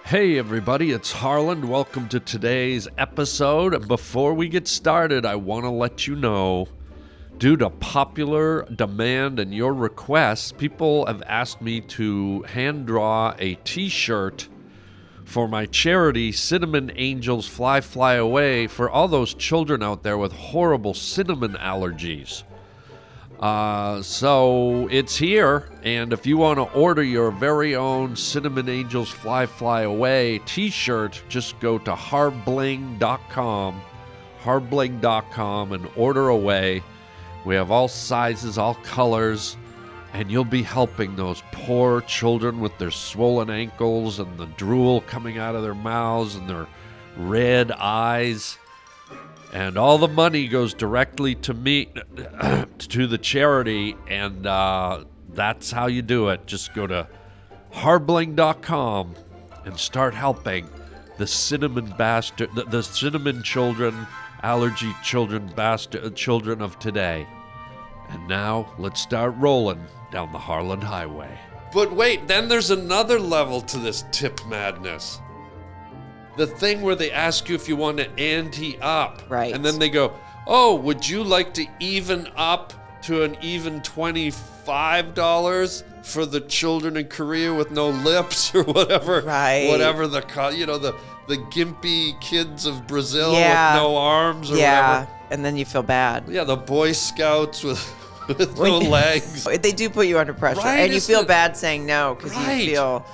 Hey everybody, it's Harland. Welcome to today's episode. Before we get started, I want to let you know, due to popular demand and your requests, people have asked me to hand draw a t-shirt for my charity, Cinnamon Angels Fly Fly Away, for all those children out there with horrible cinnamon allergies. So it's here, and if you want to order your very own Cinnamon Angels Fly Fly Away t-shirt, just go to harbling.com, and order away. We have all sizes, all colors, and you'll be helping those poor children with their swollen ankles and the drool coming out of their mouths and their red eyes. And all the money goes directly to me, to the charity, and that's how you do it. Just go to harbling.com and start helping the cinnamon bastard, the cinnamon children, allergy children, children of today. And now let's start rolling down the Harland Highway. But wait, then there's another level to this tip madness. The thing where they ask you if you want to ante up. Right. And then they go, oh, would you like to even up to an even $25 for the children in Korea with no lips or whatever? Right. Whatever the gimpy kids of Brazil with no arms or whatever. And then you feel bad. Yeah, the Boy Scouts with no legs. They do put you under pressure. Right, and you feel bad saying no because Right. you feel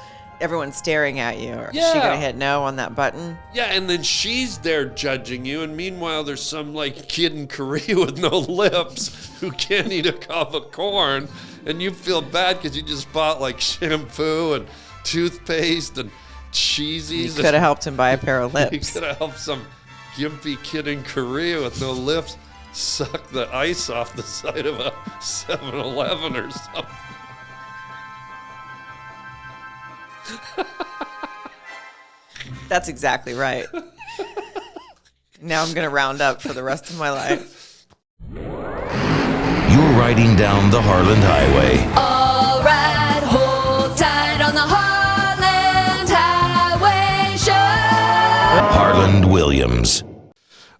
everyone's staring at you. Is she Yeah. going to hit no on that button? Yeah, and then she's there judging you, and meanwhile there's some kid in Korea with no lips who can't eat a cob of corn, and you feel bad because you just bought shampoo and toothpaste and cheesies. You could have helped him buy a pair of lips. You could have helped some gimpy kid in Korea with no lips suck the ice off the side of a 7-Eleven or something. That's exactly right. Now I'm going to round up for the rest of my life. You're riding down the Harland Highway. All right, hold tight on the Harland Highway Show. Harland Williams.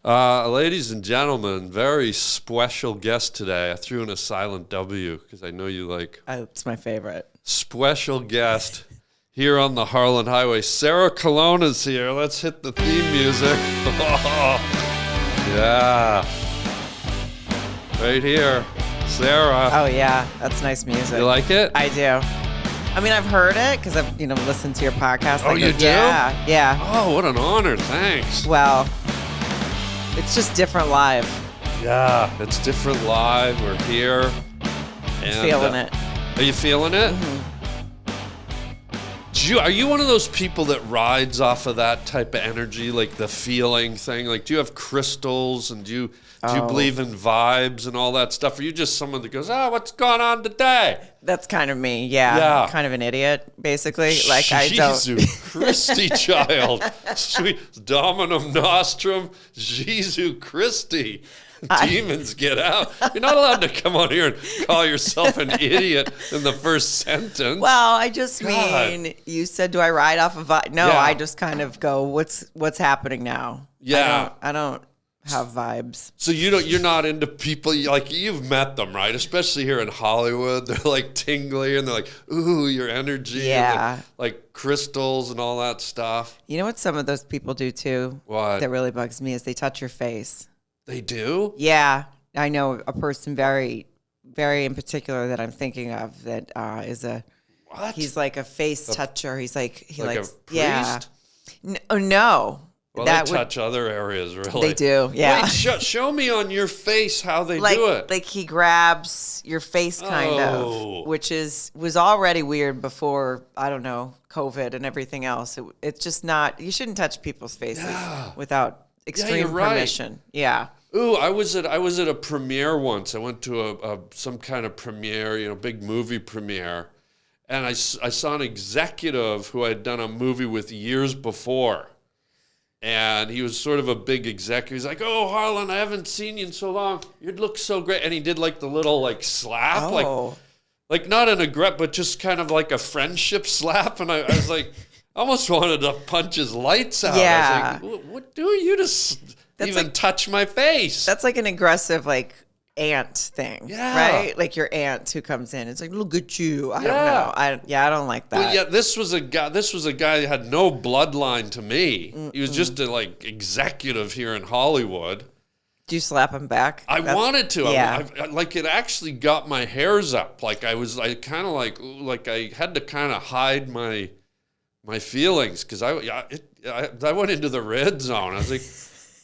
Ladies and gentlemen, very special guest today. I threw in a silent W because I know you like It's my favorite. special guest here on the Harland Highway. Sarah Colonna's here. Let's hit the theme music. Yeah. Right here. Sarah. Oh, yeah. That's nice music. You like it? I do. I mean, I've heard it because I've, listened to your podcast. Oh, you do? Yeah, yeah. Oh, what an honor. Thanks. Well, it's just different live. Yeah. It's different live. We're here. And, Feeling it. Are you feeling it? Mm-hmm. Are you one of those people that rides off of that type of energy, like the feeling thing? Do you have crystals and do you believe in vibes and all that stuff? Or are you just someone that goes, what's going on today? That's kind of me, yeah. Kind of an idiot, basically. Jesus Christi, child. Sweet Dominum Nostrum, Jesu Christi. Demons, get out. You're not allowed to come on here and call yourself an idiot in the first sentence. Well, I just mean, you said, do I ride off of vibe? No, Yeah. I just kind of go, what's happening now? Yeah. I don't have vibes. So you're not into people, you've met them, right? Especially here in Hollywood. They're tingly and they're like, ooh, your energy. Yeah. And like crystals and all that stuff. You know what some of those people do too? What? That really bugs me is they touch your face. They do? Yeah. I know a person very, very in particular that I'm thinking of that is What? he's like a face toucher. He's like, he Like likes, a priest? yeah. No. Well, that they touch other areas, really. They do, yeah. Wait, show me on your face how they like, do it. Like he grabs your face kind Oh. of, which was already weird before, I don't know, COVID and everything else. It's just not, you shouldn't touch people's faces without extreme you're right. permission. Yeah. Ooh, I was at a premiere once. I went to some kind of premiere, big movie premiere, and I saw an executive who I had done a movie with years before. And he was sort of a big executive. He's like, "Oh, Harland, I haven't seen you in so long. You look so great." And he did the little slap, Oh. like not an aggressive, but just kind of like a friendship slap. And I was like, almost wanted to punch his lights out. Yeah. I was like, what do you to even touch my face? That's like an aggressive, like, aunt thing. Yeah. Right? Like your aunt who comes in. It's like, look at you. I don't know. I don't like that. But yeah, this was a guy that had no bloodline to me. He was just a like executive here in Hollywood. Do you slap him back? I wanted to. Yeah. I like it actually got my hairs up. Like I kind of like I had to kind of hide my feelings because I went into the red zone. I was like,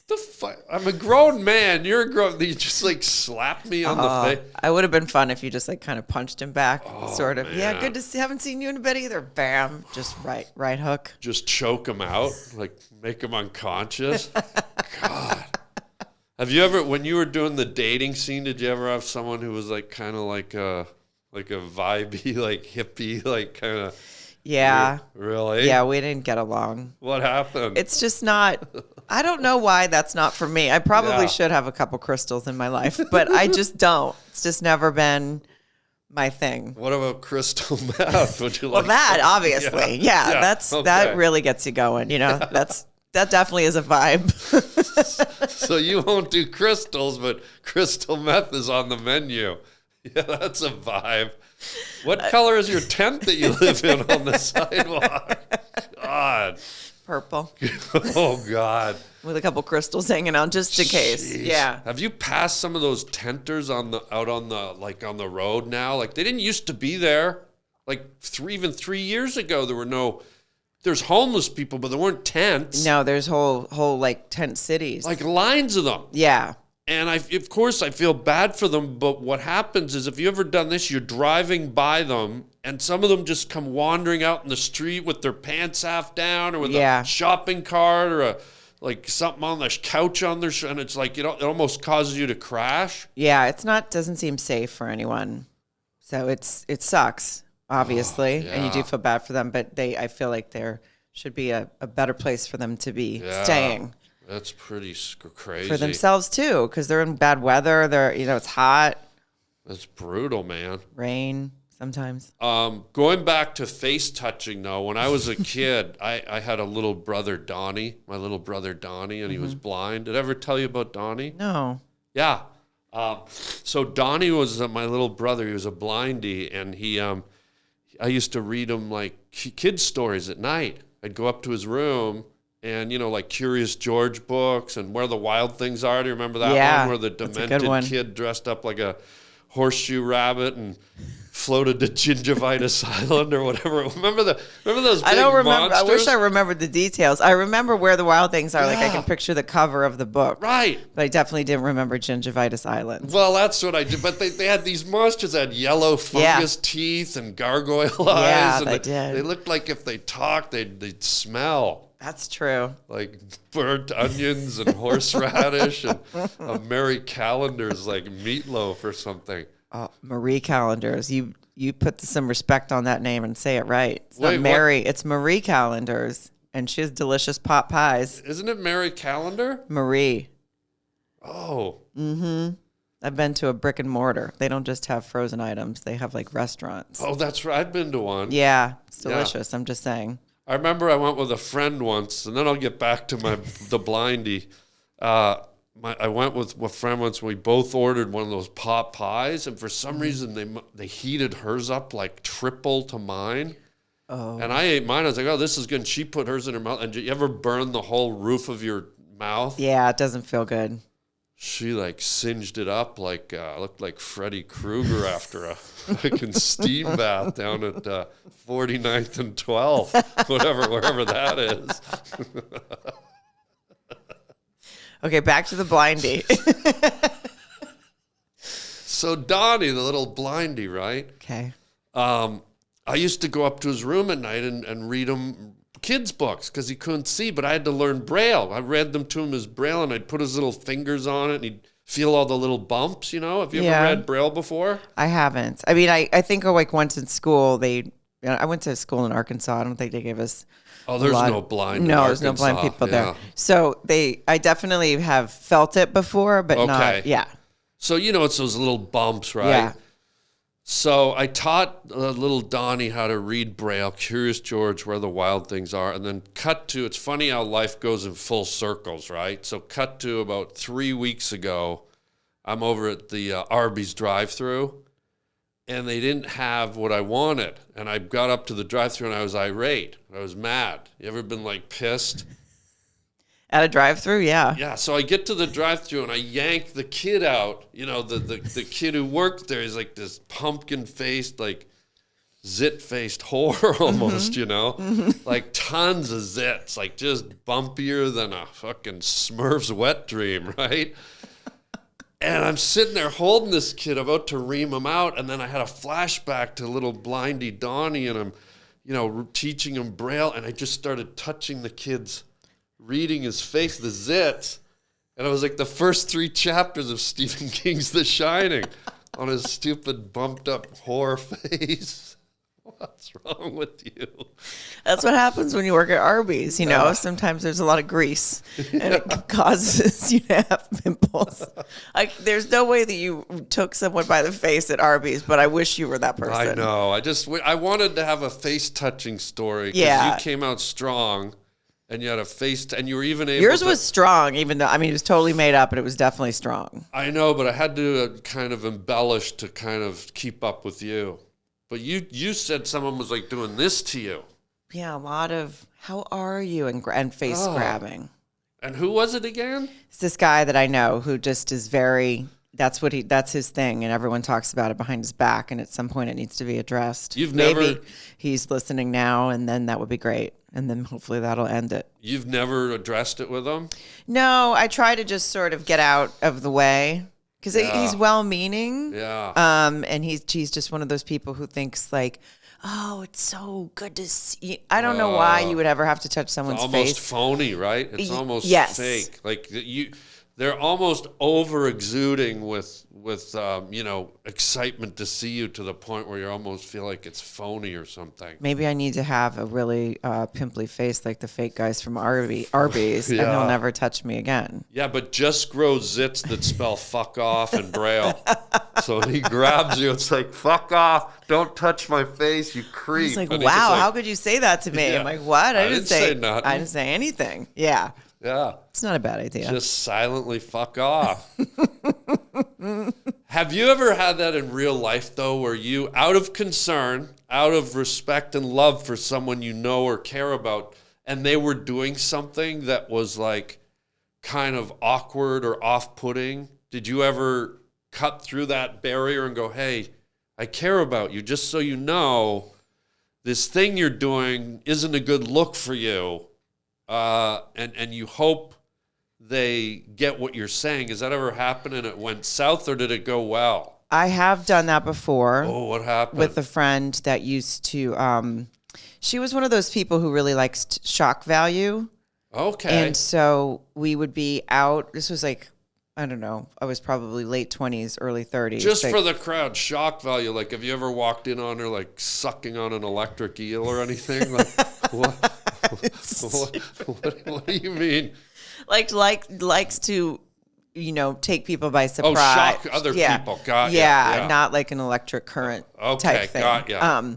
the fuck? I'm a grown man. You're a grown. You just like slapped me on the face. I would have been fun if you just like kind of punched him back, sort of. Man. Yeah, good to see. Haven't seen you in a bit either. Bam, just right hook. Just choke him out, like make him unconscious. God. Have you ever, when you were doing the dating scene, did you ever have someone who was like kind of like a vibey, like hippie, like kind of? Yeah. Really? Yeah, we didn't get along. What happened? It's just not. I don't know why that's not for me. I probably should have a couple crystals in my life, but I just don't. It's just never been my thing. What about crystal meth? Would you Well, like that obviously, yeah, that's okay. that really gets you going. You know, that definitely is a vibe. So you won't do crystals, but crystal meth is on the menu. Yeah, that's a vibe. What color is your tent that you live in on the sidewalk? God. Purple Oh, God. with a couple crystals hanging out just in case. Jeez. Yeah. Have you passed some of those tenters out on the road now? Like they didn't used to be there. Like even 3 years ago, there's homeless people, but there weren't tents. No, there's whole like tent cities. Like lines of them. Yeah. And of course, I feel bad for them. But what happens is if you ever done this, you're driving by them and some of them just come wandering out in the street with their pants half down or with a shopping cart or like something on the couch on their and it's like, it almost causes you to crash. Yeah, doesn't seem safe for anyone. So it sucks, obviously. And you do feel bad for them, but I feel like there should be a better place for them to be staying. That's pretty crazy. For themselves too, because they're in bad weather. It's hot. That's brutal, man. Rain sometimes. Going back to face touching, though, when I was a kid, I had a little brother, Donnie, and he was blind. Did I ever tell you about Donnie? No. Yeah. So Donnie was my little brother. He was a blindie, and I used to read him like kids' stories at night. I'd go up to his room. And, like Curious George books and Where the Wild Things Are. Do you remember that one? Where the demented kid dressed up like a horseshoe rabbit and floated to Gingivitis Island or whatever. Remember those big I don't remember. monsters? I wish I remembered the details. I remember Where the Wild Things Are. Like I can picture the cover of the book. Right. But I definitely didn't remember Gingivitis Island. Well, that's what I did. But they had these monsters that had yellow fungus teeth and gargoyle eyes. Yeah, and they did. They looked like if they talked, they'd smell. That's true. Like burnt onions and horseradish and a Mary Calendar's like meatloaf or something. Marie Callender's. You put some respect on that name and say it right. It's Wait, not Mary. It's Marie Callender's. And she has delicious pot pies. Isn't it Mary Calendar? Marie. Oh. Mm-hmm. I've been to a brick and mortar. They don't just have frozen items. They have like restaurants. Oh, that's right. I've been to one. Yeah. It's delicious. I'm just saying. I remember I went with a friend once, and then I'll get back to the blindie. I went with a friend once. We both ordered one of those pot pies, and for some reason they heated hers up like triple to mine. Oh. And I ate mine. I was like, "Oh, this is good." And she put hers in her mouth. And did you ever burn the whole roof of your mouth? Yeah, it doesn't feel good. She like singed it up like looked like Freddy Krueger after a fucking steam bath down at 49th and 12th, wherever that is. Okay, back to the blindie. So Donnie, the little blindie, right? Okay. I used to go up to his room at night and read him kids' books because he couldn't see, but I had to learn Braille. I read them to him as Braille, and I'd put his little fingers on it, and he'd feel all the little bumps, Have you ever read Braille before? I haven't. I mean, I think like once in school, I went to school in Arkansas. I don't think they gave us there's no blind in there's no blind people there. So I definitely have felt it before, but not, yeah. So, it's those little bumps, right? Yeah. So I taught little Donnie how to read Braille, Curious George, Where the Wild Things Are, and then cut to, it's funny how life goes in full circles, right? So cut to about 3 weeks ago, I'm over at the Arby's drive-thru, and they didn't have what I wanted. And I got up to the drive-thru and I was irate. I was mad. You ever been like pissed? At a drive-thru, yeah. Yeah, so I get to the drive-thru and I yank the kid out. You know, the kid who worked there is like this pumpkin-faced, like zit-faced whore almost, you know? Like tons of zits, like just bumpier than a fucking Smurf's wet dream, right? And I'm sitting there holding this kid, about to ream him out, and then I had a flashback to little blindy Donnie, and I'm, you know, teaching him Braille, and I just started touching the kid's reading his face, the zits, and it was like the first 3 chapters of Stephen King's The Shining on his stupid bumped up whore face. What's wrong with you? That's what happens when you work at Arby's, you know. Sometimes there's a lot of grease and it causes you to have pimples. There's no way that you took someone by the face at Arby's, but I wish you were that person. I know. I wanted to have a face touching story because Yeah. you came out strong. And you had a face, and you were even able Yours to... was strong, even though, I mean, it was totally made up, but it was definitely strong. I know, but I had to kind of embellish to kind of keep up with you. But you said someone was like doing this to you. Yeah, a lot of, how are you, and face grabbing. And who was it again? It's this guy that I know who just is very, that's his thing, and everyone talks about it behind his back, and at some point it needs to be addressed. Maybe he's listening now, and then that would be great. And then hopefully that'll end it. You've never addressed it with him? No, I try to just sort of get out of the way because he's well-meaning. Yeah. And he's just one of those people who thinks like, oh, it's so good to see you. I don't know why you would ever have to touch someone's it's face. almost phony, right? It's almost fake. Like they're almost over exuding with you know, excitement to see you to the point where you almost feel like it's phony or something. Maybe I need to have a really pimply face like the fake guys from Arby's, and they'll never touch me again. Yeah, but just grow zits that spell fuck off in Braille. So he grabs you. It's like, fuck off. Don't touch my face, you creep. He's like, and wow, how could you say that to me? Yeah. I'm like, what? I didn't say nothing. I didn't say anything. Yeah. Yeah. It's not a bad idea. Just silently fuck off. Have you ever had that in real life, though, where you, out of concern, out of respect and love for someone you know or care about, and they were doing something that was like kind of awkward or off-putting? Did you ever cut through that barrier and go, hey, I care about you, just so you know this thing you're doing isn't a good look for you, and you hope they get what you're saying? Has that ever happened and it went south, or did it go well? I have done that before. Oh, what happened? With a friend that used to, she was one of those people who really likes shock value. Okay. And so we would be out. This was like, I don't know, I was probably late 20s, early 30s. Just like, for the crowd, shock value. Like, have you ever walked in on her, like, sucking on an electric eel or anything? Like, what do you mean? Likes to, you know, take people by surprise. Oh, shock other people. Got yeah, not like an electric current type thing. Got ya.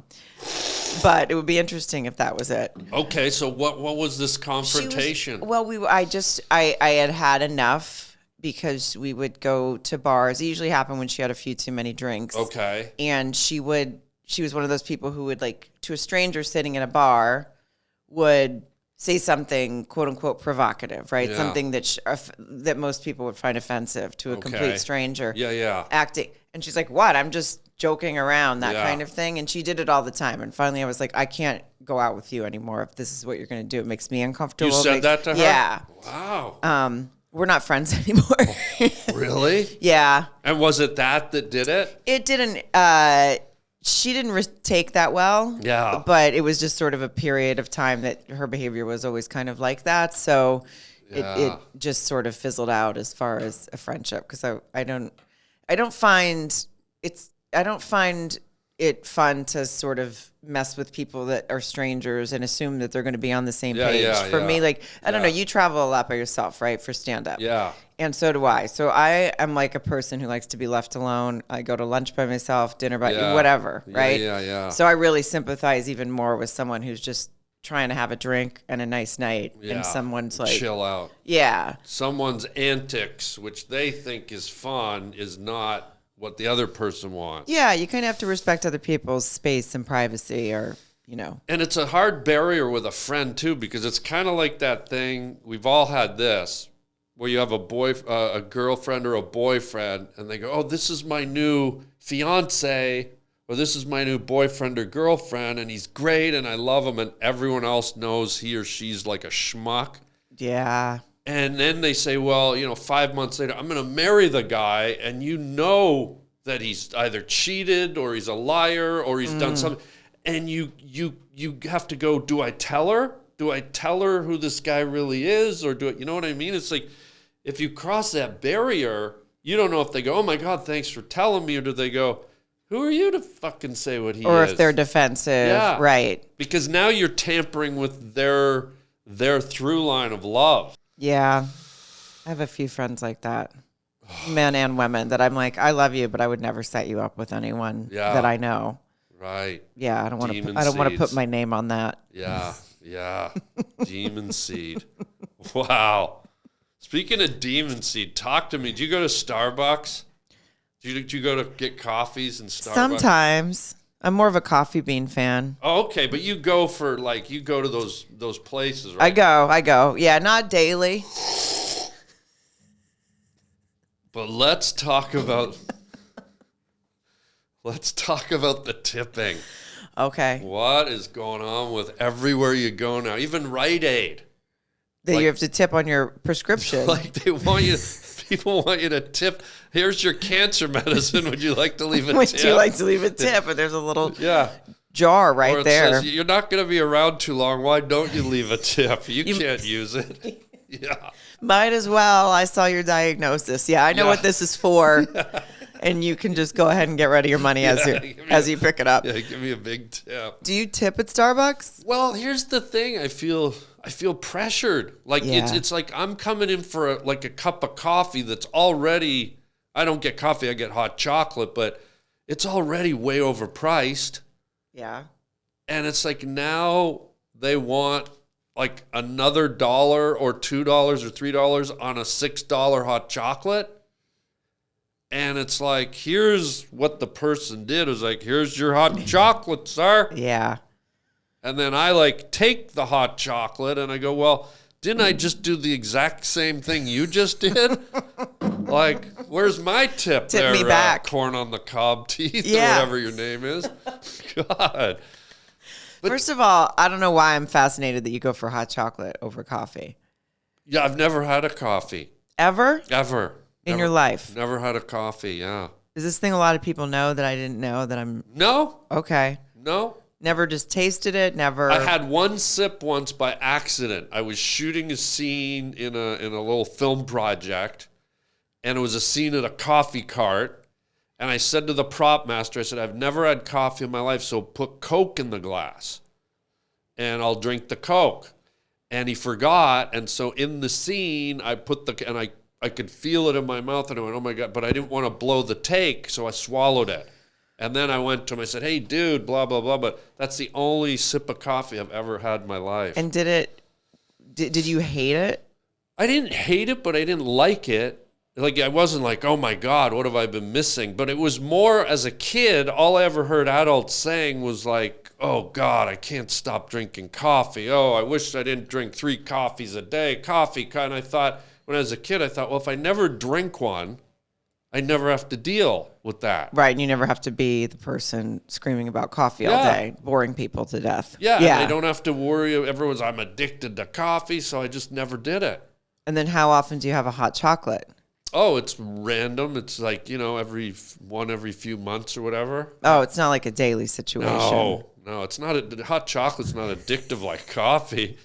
But it would be interesting if that was it. Okay, so what was this confrontation? I had enough because we would go to bars. It usually happened when she had a few too many drinks. Okay. And she was one of those people who would, like, to a stranger sitting in a bar, would say something quote unquote provocative, right? Yeah. Something that most people would find offensive to a complete stranger. Yeah. Acting. And she's like, what? I'm just joking around, that kind of thing. And she did it all the time. And finally I was like, I can't go out with you anymore if this is what you're going to do. It makes me uncomfortable. You said that to her? Yeah. Wow. We're not friends anymore. Really? Yeah. And was it that did it? It didn't, she didn't take that well. Yeah. But it was just sort of a period of time that her behavior was always kind of like that. So it just sort of fizzled out as far as a friendship. Because I don't find it fun to sort of mess with people that are strangers and assume that they're going to be on the same page. For me, like, I don't know, you travel a lot by yourself, right, for stand-up. Yeah. And so do I. So I am like a person who likes to be left alone. I go to lunch by myself, dinner by whatever, right? Yeah. So I really sympathize even more with someone who's just trying to have a drink and a nice night, and someone's like, chill out. Yeah. Someone's antics, which they think is fun, is not what the other person wants. Yeah, you kind of have to respect other people's space and privacy, or, you know. And it's a hard barrier with a friend, too, because it's kind of like that thing, we've all had this, where you have a girlfriend or a boyfriend, and they go, oh, this is my new fiance, or this is my new boyfriend or girlfriend, and he's great, and I love him, and everyone else knows he or she's like a schmuck. Yeah. And then they say, well, 5 months later, I'm going to marry the guy, and you know that he's either cheated or he's a liar or he's done something. And you have to go, do I tell her? Do I tell her who this guy really is? Or you know what I mean? It's like, if you cross that barrier, you don't know if they go, oh my God, thanks for telling me, or do they go, who are you to fucking say what he is? Or if they're defensive, right. Because now you're tampering with their through line of love. Yeah. I have a few friends like that, men and women, that I'm like, I love you, but I would never set you up with anyone that I know. Right. Yeah, I don't want to put my name on that. Yeah. Demon seed. Wow. Speaking of demon seed, talk to me. Do you go to Starbucks? Do you go to get coffees in Starbucks? Sometimes. I'm more of a coffee bean fan. Oh, okay, but you go to those places, right? I go. Yeah, not daily. But let's talk about the tipping. Okay. What is going on with everywhere you go now? Even Rite Aid. You have to tip on your prescription. Like people want you to tip. Here's your cancer medicine. Would you like to leave a tip? Would you like to leave a tip? And there's a little jar right or it there. Says, you're not going to be around too long. Why don't you leave a tip? You can't use it. Yeah. Might as well. I saw your diagnosis. Yeah, I know what this is for. And you can just go ahead and get rid of your money as you pick it up. Yeah, give me a big tip. Do you tip at Starbucks? Well, here's the thing. I feel pressured. Like it's like I'm coming in for a cup of coffee that's already. I don't get coffee. I get hot chocolate, but it's already way overpriced. Yeah. And it's like now they want like another $1 or $2 or $3 on a $6 hot chocolate. And it's like, here's what the person did. It was like, here's your hot chocolate, sir. Yeah. And then I take the hot chocolate and I go, well, didn't I just do the exact same thing you just did? Where's my tip there? Me back. Corn on the cob teeth or whatever your name is. God. First of all, I don't know why I'm fascinated that you go for hot chocolate over coffee. Yeah, I've never had a coffee. Ever? Ever. In your life? Never had a coffee, yeah. Is this thing a lot of people know that I didn't know that I'm... No. Okay. No. Never just tasted it, never... I had one sip once by accident. I was shooting a scene in a little film project, and it was a scene at a coffee cart, and I said to the prop master, I said, I've never had coffee in my life, so put Coke in the glass, and I'll drink the Coke. And he forgot, and so in the scene, I put I could feel it in my mouth, and I went, oh my God, but I didn't want to blow the take, so I swallowed it. And then I went to him, I said, hey, dude, blah, blah, blah, but that's the only sip of coffee I've ever had in my life. And did you hate it? I didn't hate it, but I didn't like it. I wasn't like, oh my God, what have I been missing? But it was more, as a kid, all I ever heard adults saying was like, oh God, I can't stop drinking coffee. Oh, I wish I didn't drink 3 coffees a day. Coffee, and I thought... When I was a kid, I thought, well, if I never drink one, I never have to deal with that. Right, and you never have to be the person screaming about coffee all day, boring people to death. Yeah, and I don't have to worry. I'm addicted to coffee, so I just never did it. And then how often do you have a hot chocolate? Oh, it's random. It's like, every few months or whatever. Oh, it's not like a daily situation. No, it's not. Hot chocolate's not addictive like coffee.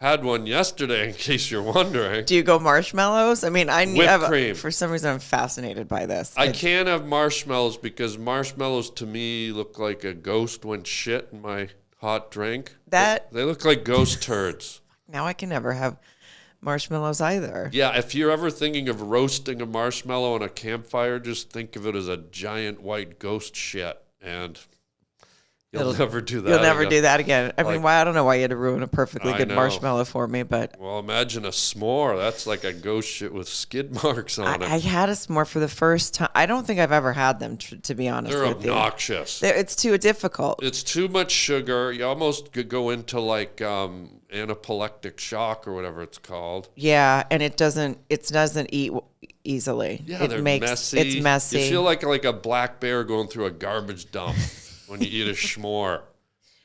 Had one yesterday, in case you're wondering. Do you go marshmallows? I mean, Whipped cream. For some reason, I'm fascinated by this. I can't have marshmallows because marshmallows to me look like a ghost went shit in my hot drink. They look like ghost turds. Now I can never have marshmallows either. Yeah, if you're ever thinking of roasting a marshmallow on a campfire, just think of it as a giant white ghost shit, and you'll never do that. You'll never again. do that again. I mean, why? I don't know why you had to ruin a perfectly good know. marshmallow for me, but Well, imagine a s'more. That's like a ghost shit with skid marks on it. I had a s'more for the first time. I don't think I've ever had them, to be honest They're with you. obnoxious. It's too difficult. It's too much sugar. You almost could go into like anaphylactic shock or whatever it's called. Yeah, and it doesn't eat easily. Yeah, they're messy. It's messy. You feel like a black bear going through a garbage dump when you eat a s'more.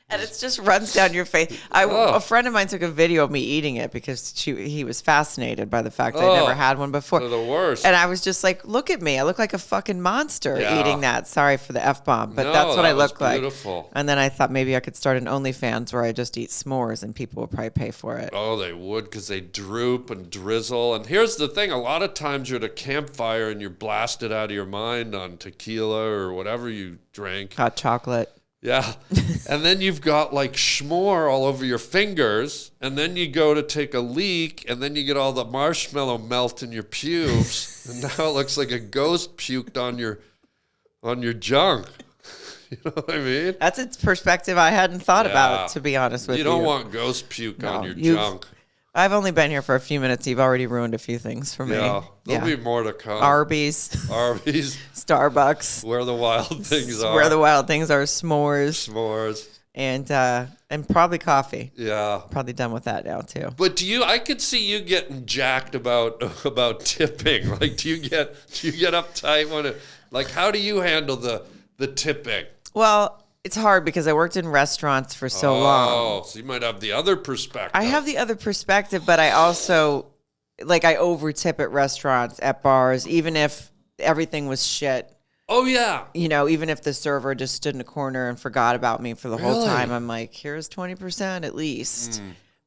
And it just runs down your face. A friend of mine took a video of me eating it because he was fascinated by the fact that I never had one before. They're the worst. And I was just like, look at me. I look like a fucking monster eating that. Sorry for the F-bomb, but that's what I look like. Beautiful. And then I thought maybe I could start an OnlyFans where I just eat s'mores and people will probably pay for it. Oh, they would, because they droop and drizzle. And here's the thing. A lot of times you're at a campfire and you're blasted out of your mind on tequila or whatever you drank. Hot chocolate. Yeah. And then you've got like s'more all over your fingers. And then you go to take a leak. And then you get all the marshmallow melt in your pubes. And now it looks like a ghost puked on your junk. You know what I mean? That's a perspective I hadn't thought about, to be honest with you. You don't want ghost puke on your junk. I've only been here for a few minutes. You've already ruined a few things for me. Yeah. There'll be more to come. Arby's. Starbucks. Where the wild things are. Where the wild things are. S'mores. And probably coffee. Yeah. Probably done with that now too. But I could see you getting jacked about tipping. Like, do you get uptight when it, like, how do you handle the tipping? Well, it's hard because I worked in restaurants for so long. Oh, so you might have the other perspective. I have the other perspective, but I also, I over tip at restaurants, at bars, even if everything was shit. Oh, yeah. You know, even if the server just stood in a corner and forgot about me for the whole time, I'm like, here's 20% at least.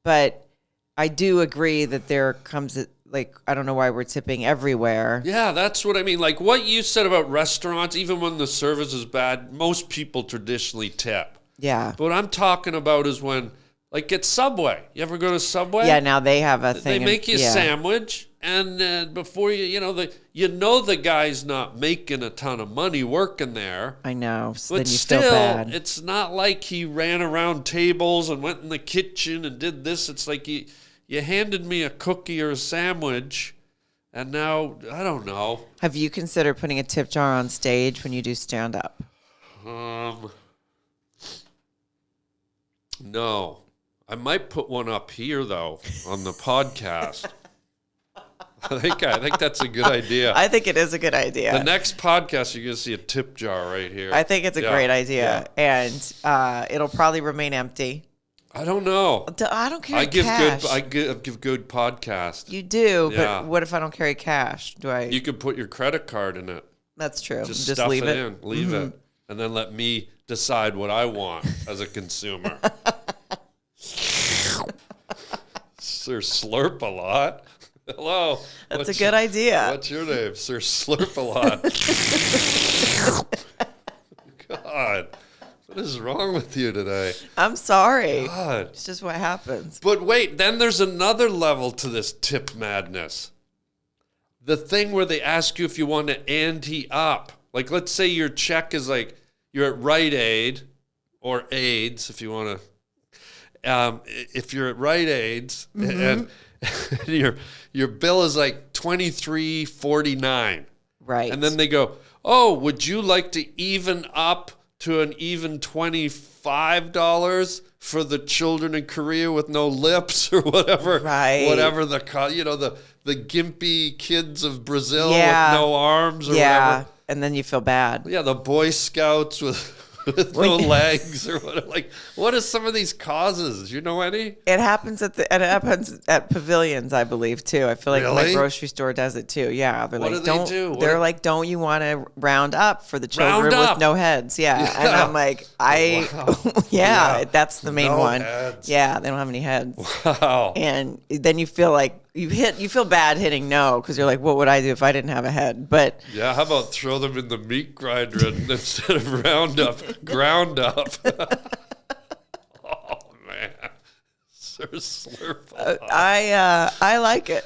But I do agree that there comes, I don't know why we're tipping everywhere. Yeah, that's what I mean. Like what you said about restaurants, even when the service is bad, most people traditionally tip. Yeah. But what I'm talking about is when, like at Subway. You ever go to Subway? Yeah, now they have a thing. They make you a sandwich, and before the guy's not making a ton of money working there. I know. So But then you still, feel bad. it's not like he ran around tables and went in the kitchen and did this. It's like you handed me a cookie or a sandwich, and now, I don't know. Have you considered putting a tip jar on stage when you do stand-up? No. I might put one up here, though, on the podcast. I think that's a good idea. I think it is a good idea. The next podcast, you're going to see a tip jar right here. I think it's a great idea. Yeah. And it'll probably remain empty. I don't know. I don't carry I give cash. give good podcast. You do, Yeah. but what if I don't carry cash? Do I? You could put your credit card in it. That's true. Just Just stuff leave it it. in. Leave it. And then let me decide what I want as a consumer. Sir Slurp-a-Lot. Hello. That's a good idea. What's your name? Sir Slurp-a-Lot. God. What is wrong with you today? I'm sorry. God. It's just what happens. But wait, then there's another level to this tip madness. The thing where they ask you if you want to ante up. Like, let's say your check is like, you're at Rite Aid or AIDS, if you want to. If you're at Rite Aid's and your bill is like $23.49. Right. And then they go, oh, would you like to even up to an even $25 for the children in Korea with no lips or whatever? Right. Whatever the gimpy kids of Brazil with no arms or whatever. And then you feel bad. Yeah, the Boy Scouts with with no legs or what? Like, what are some of these causes? You know any? It happens at pavilions, I believe, too. I feel like my Really? grocery store does it too. Yeah, they're What like, do they do? What They're do- like, don't you want to round up for the children Round up. with no heads? Yeah, and Yeah. I'm like, Wow. yeah, that's the main No one. heads. Yeah, they don't have any heads. Wow. And then you feel like you feel bad hitting no because you're like, what would I do if I didn't have a head? But Yeah, how about throw them in the meat grinder and instead of Roundup, ground up? Oh man, Sir Slurp. I like it.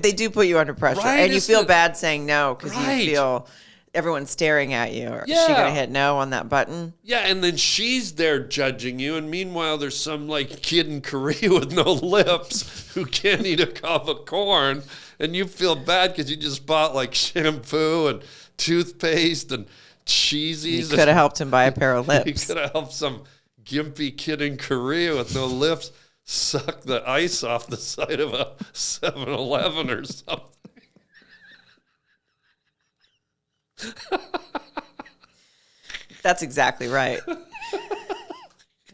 They do put you under pressure, Right, and you isn't feel it? bad saying no because Right. you feel everyone's staring at you. Is she Yeah. gonna hit no on that button? Yeah, and then she's there judging you, and meanwhile there's some like kid in Korea with no lips who can't eat a cob of corn, and you feel bad because you just bought like shampoo and toothpaste and cheesies. You could have helped him buy a pair of You lips. could have helped some gimpy kid in Korea with no lips suck the ice off the side of a 7-Eleven or something. That's exactly right.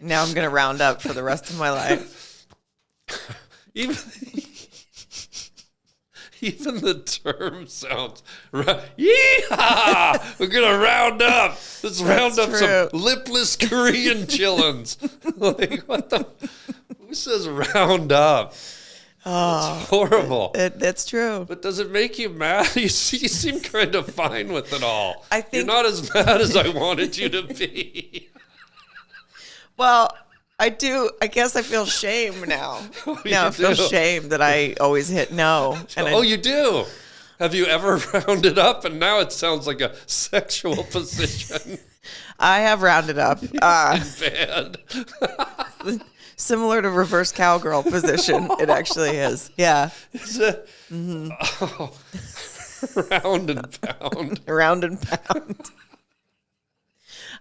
Now I'm gonna round up for the rest of my life. Even, even the term sounds yeehaw! We're gonna round up. Let's round up true. some lipless Korean chillins. Like what the? Who says round up? Oh, it's horrible. That's true. But does it make you mad? You seem kind of fine with it all. I think- you're not as mad as I wanted you to be. Well, I do. I guess I feel shame now. Now I feel do? shame that I always hit no. And Oh, you do? Have you ever rounded up? And now it sounds like a sexual position. I have rounded up. Bad. Similar to reverse cowgirl position. It actually is. Yeah. Is it? Oh, round and pound. Round and pound.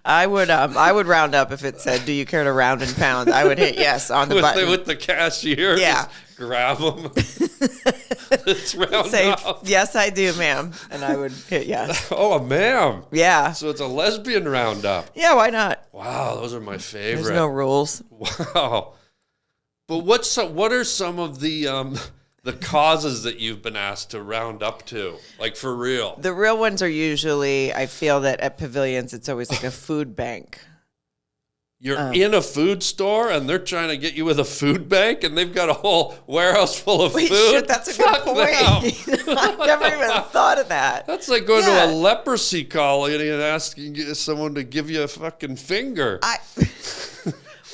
I would round up if it said, "Do you care to round and pound?" I would hit yes on the button. With the cashier, Yeah. just grab them. Let's round Say, up. "Yes, I do, ma'am," and I would hit yes. Oh, ma'am. Yeah. So it's a lesbian roundup. Yeah. Why not? Wow, those are my favorite. There's no rules. Wow. But what are some of the causes that you've been asked to round up to? Like for real? The real ones are usually, I feel that at pavilions, it's always like a food bank. You're in a food store and they're trying to get you with a food bank and they've got a whole warehouse full of Wait, food. shit, that's a Fuck good them. point. I've never even thought of that. That's like going Yeah. to a leprosy colony and asking someone to give you a fucking finger.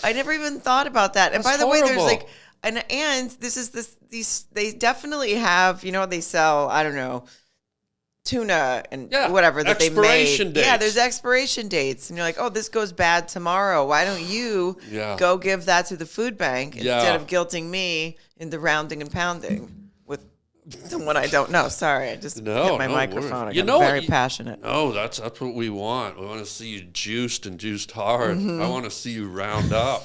I never even thought about that. And That's by the way, there's horrible. like, and this is these they definitely have, they sell, I don't know, tuna and Yeah, whatever that they expiration made. Yeah, dates. there's expiration dates. And you're like, oh, this goes bad tomorrow. Why don't you Yeah. go give that to the food bank Yeah. instead of guilting me into rounding and pounding with someone I don't know? Sorry, I just No, hit my no microphone. worries. You I'm know what very you- passionate. No, that's what we want. We want to see you juiced and juiced hard. Mm-hmm. I want to see you round up.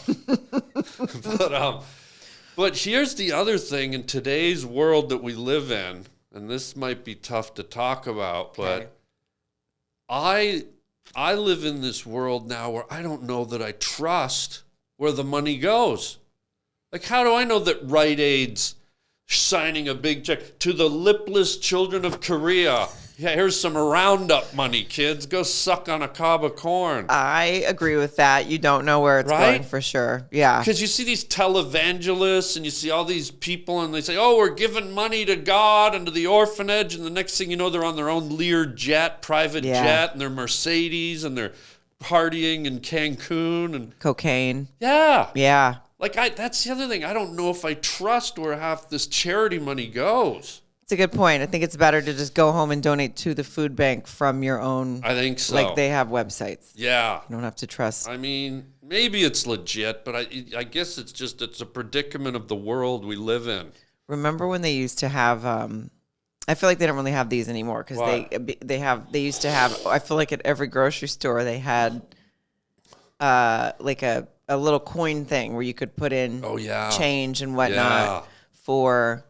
But here's the other thing in today's world that we live in, and this might be tough to talk about, but Okay. I live in this world now where I don't know that I trust where the money goes. Like, how do I know that Rite Aid's signing a big check to the lipless children of Korea? Yeah, here's some Roundup money, kids. Go suck on a cob of corn. I agree with that. You don't know where it's Right? going for sure. Yeah. Because you see these televangelists and you see all these people and they say, oh, we're giving money to God and to the orphanage. And the next thing you know, they're on their own Lear jet, private Yeah. jet, and their Mercedes and they're partying in Cancun. And Cocaine. yeah. Yeah. Like, that's the other thing. I don't know if I trust where half this charity money goes. It's a good point. I think it's better to just go home and donate to the food bank from your own. I think so. Like they have websites. Yeah. You don't have to trust. I mean, maybe it's legit, but I guess it's a predicament of the world we live in. Remember when they used to have? I feel like they don't really have these anymore because What? they used to have. I feel like at every grocery store they had like a little coin thing where you could put in Oh, yeah. change and whatnot Yeah. for,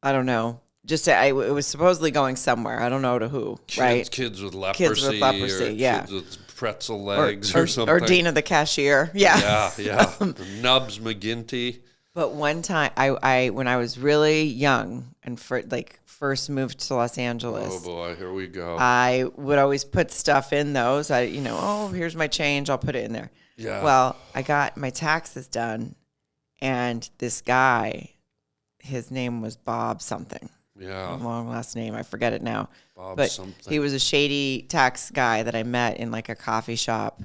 I don't know. It was supposedly going somewhere. I don't know to who, right? Kids with leprosy. Kids with leprosy, or yeah. Kids with pretzel legs or something. Or Dina the cashier. Yeah. Yeah. Nubs McGinty. But one time, I when I was really young and first moved to Los Angeles. Oh boy, here we go. I would always put stuff in those. Here's my change. I'll put it in there. Yeah. Well, I got my taxes done, and this guy, his name was Bob something. Yeah. A long last name. I forget it now. Bob but something. he was a shady tax guy that I met in like a coffee shop,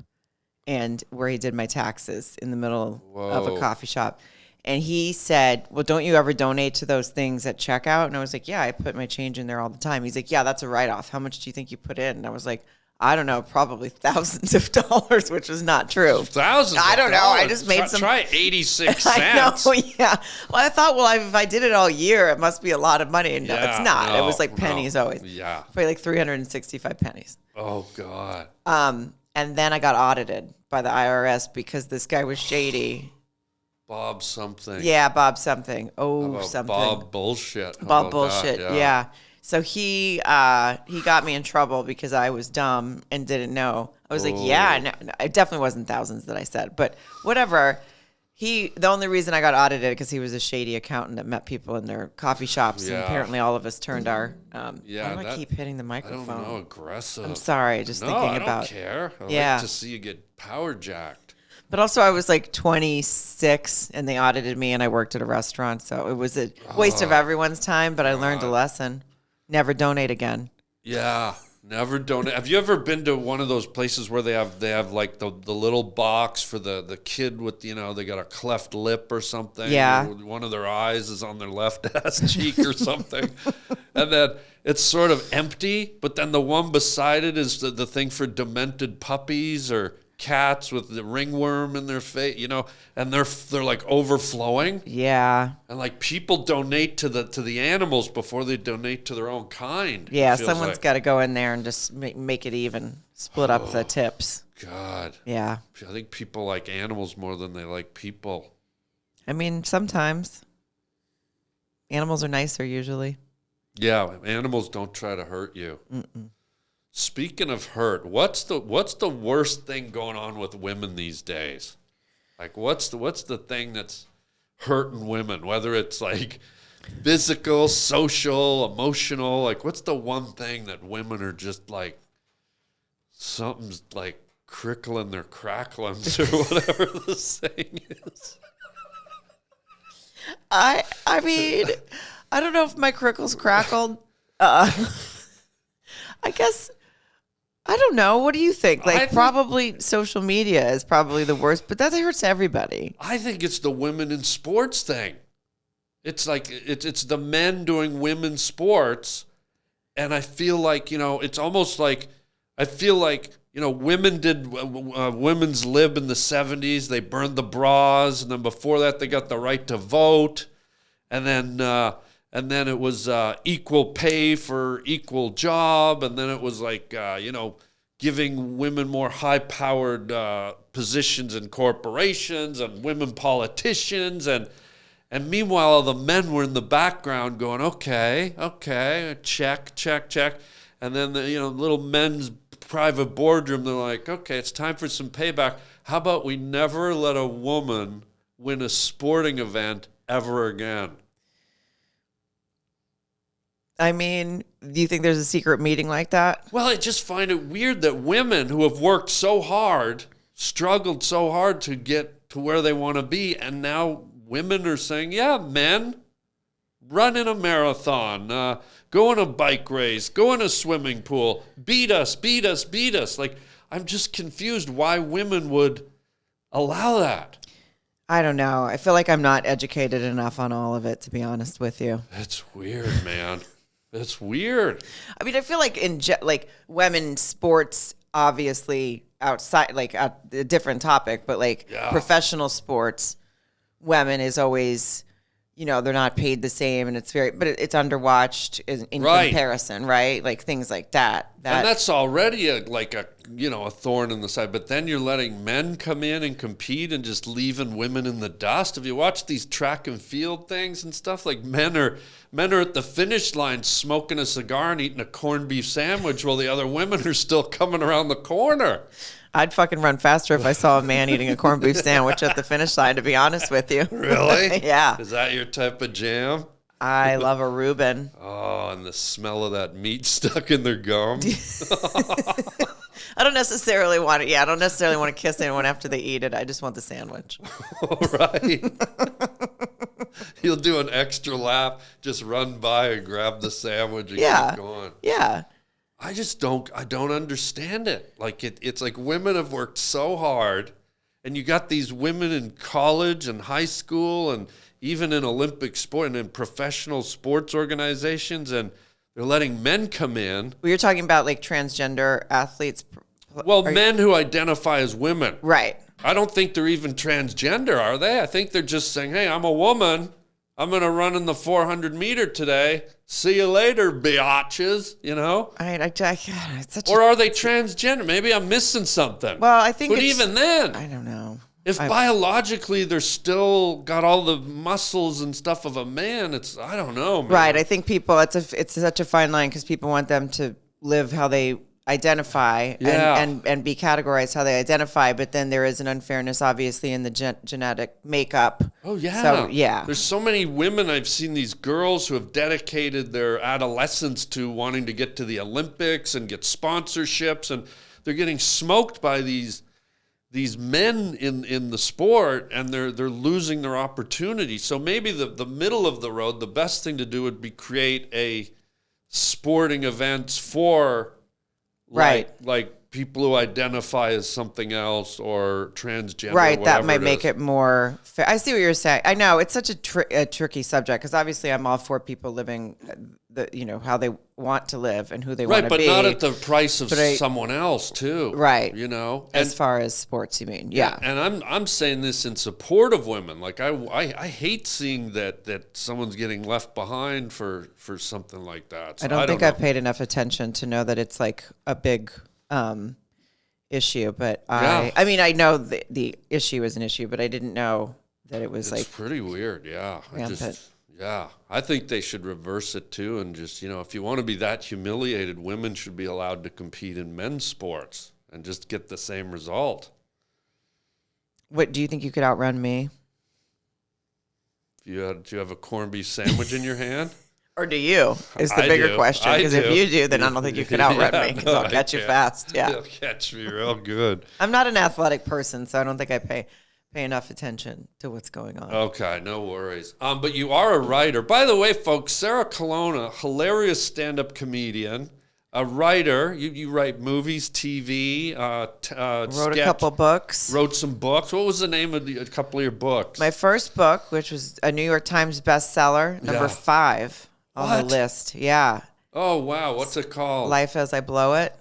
and where he did my taxes in the middle of a coffee shop. And he said, well, don't you ever donate to those things at checkout? And I was like, yeah, I put my change in there all the time. He's like, yeah, that's a write-off. How much do you think you put in? And I was like, I don't know, probably thousands of dollars, which was not true. Thousands I don't of know. dollars. I just made some. Try 86 I cents. know, yeah. Well, I thought, if I did it all year, it must be a lot of money. And no, it's not. It was like pennies always. Yeah. Probably like 365 pennies. Oh, God. And then I got audited by the IRS because this guy was shady. Bob something. Yeah, Bob something. How about Something. Bob bullshit. How Bob about bullshit. that? Yeah. So he got me in trouble because I was dumb and didn't know. I was like, yeah, no, it definitely wasn't thousands that I said, but whatever. The only reason I got audited because he was a shady accountant that met people in their coffee shops, and apparently all of us turned our. Why do I keep hitting the microphone? I don't know, aggressive. I'm sorry, just thinking about. I don't care. I like to see you get power jacked. But also, I was like 26, and they audited me, and I worked at a restaurant, so it was a waste of everyone's time. But I learned a lesson: never donate again. Yeah, never donate. Have you ever been to one of those places where they have like the little box for the kid with they got a cleft lip or something? Yeah. Or one of their eyes is on their left ass cheek or something, and then it's sort of empty. But then the one beside it is the thing for demented puppies or cats with the ringworm in their face, and they're like overflowing. Yeah. And like people donate to the animals before they donate to their own kind. Yeah, someone's got to go in there and just make it even, split up the tips. God. Yeah. I think people like animals more than they like people. I mean, sometimes animals are nicer usually. Yeah, animals don't try to hurt you. Mm-mm. Speaking of hurt, what's the worst thing going on with women these days? Like, what's the thing that's hurting women? Whether it's like physical, social, emotional. Like, what's the one thing that women are just like something's like crickling their cracklings or whatever the saying is? I mean, I don't know if my crickles crackled. I guess. I don't know. What do you think? Like, probably social media is probably the worst, but that hurts everybody. I think it's the women in sports thing. It's like it's the men doing women's sports, and I feel like it's almost like I feel like women did women's lib in the 70s. They burned the bras, and then before that they got the right to vote, and then it was equal pay for equal job. And then it was like, giving women more high-powered positions in corporations and women politicians. And meanwhile, the men were in the background going, okay, check. And then the little men's private boardroom, they're like, okay, it's time for some payback. How about we never let a woman win a sporting event ever again? I mean, do you think there's a secret meeting like that? Well, I just find it weird that women who have worked so hard, struggled so hard to get to where they want to be, and now women are saying, yeah, men, run in a marathon, go in a bike race, go in a swimming pool, beat us. Like, I'm just confused why women would allow that. I don't know. I feel like I'm not educated enough on all of it, to be honest with you. It's weird, man. It's weird. I mean, I feel like like women's sports, obviously outside, like a different topic, but like professional sports, women is always, they're not paid the same, and it's it's underwatched in comparison, right? Like things like that. And that's already a thorn in the side. But then you're letting men come in and compete and just leaving women in the dust. Have you watched these track and field things and stuff? Like men are at the finish line smoking a cigar and eating a corned beef sandwich while the other women are still coming around the corner. I'd fucking run faster if I saw a man eating a corned beef sandwich at the finish line, to be honest with you. Really? Yeah. Is that your type of jam? I love a Reuben. Oh, and the smell of that meat stuck in their gum. I don't necessarily want it. Yeah, I don't necessarily want to kiss anyone after they eat it. I just want the sandwich. Right. You'll do an extra lap, just run by and grab the sandwich and keep going. Yeah. I don't understand it. Like it's like women have worked so hard, and you got these women in college and high school and even in Olympic sport and in professional sports organizations, and they're letting men come in. Well, you're talking about like transgender athletes. Well, men who identify as women. Right. I don't think they're even transgender, are they? I think they're just saying, hey, I'm a woman. I'm going to run in the 400 meter today. See you later, biatches, you know? It's such Or are they transgender? Maybe I'm missing something. Well, I think But even then, I don't know. if biologically they're still got all the muscles and stuff of a man, I don't know, man. Right. I think people, it's such a fine line because people want them to live how they identify and be categorized how they identify, but then there is an unfairness obviously in the genetic makeup. Oh yeah. So yeah. There's so many women, I've seen these girls who have dedicated their adolescence to wanting to get to the Olympics and get sponsorships, and they're getting smoked by these men in the sport, and they're losing their opportunity. So maybe the middle of the road, the best thing to do would be create a sporting events for like people who identify as something else or transgender. Right, that might make it it more fair. I see what you're saying. I know it's such a tricky subject because obviously I'm all for people living how they want to live and who they want to be. Right, but not at the price of someone else too. Right. You know? As far as sports, you mean? Yeah. And I'm saying this in support of women. Like I hate seeing that someone's getting left behind for something like that. So I don't think I've paid enough attention to know that it's like a big issue, but I mean, I know the issue is an issue, but I didn't know that it was it's pretty weird. Yeah. Rampant. I think they should reverse it too, and just, if you want to be that humiliated, women should be allowed to compete in men's sports and just get the same result. What do you think you could outrun me? Do you have a corned beef sandwich in your hand? Or do you? Is the bigger question. Because if you do, then I don't think you could outrun me because I'll catch you fast. Yeah. You'll catch me real good. I'm not an athletic person, so I don't think I pay enough attention to what's going on. Okay, no worries. But you are a writer. By the way, folks, Sarah Calonna, hilarious stand-up comedian, a writer. You write movies, TV, Wrote a couple books. Wrote some books. What was the name of a couple of your books? My first book, which was a New York Times bestseller, number 5 on the list. Yeah. Oh, wow. What's it called? Life as I Blow It.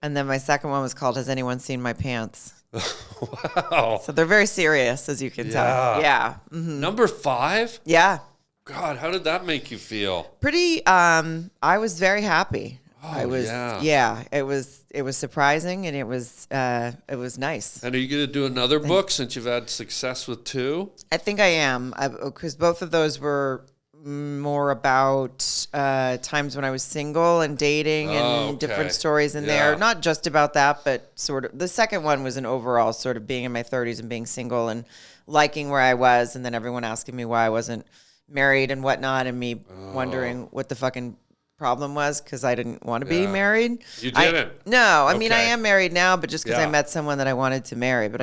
And then my second one was called Has Anyone Seen My Pants? Wow. So they're very serious, as you can tell. Yeah. Mm-hmm. Number 5? Yeah. God, how did that make you feel? Pretty, I was very happy. Oh, it was surprising, and it was nice. And are you going to do another book since you've had success with 2? I think I am, because both of those were more about times when I was single and dating and different stories in there. Not just about that, but sort of. The second one was an overall sort of being in my 30s and being single and liking where I was, and then everyone asking me why I wasn't married and whatnot, and me wondering what the fucking problem was because I didn't want to be married. You didn't? I mean, I am married now, but just because I met someone that I wanted to marry, but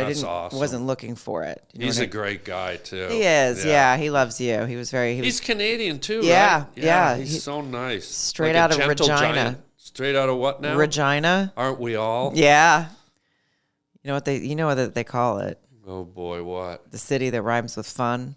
wasn't looking for it. He's a great guy too. He is, he loves you. He's Canadian too, yeah, right? Yeah. He's so nice. Straight out of Regina. Giant. Straight out of what now? Regina. Aren't we all? Yeah. You know what they call it? Oh boy, what? The city that rhymes with fun.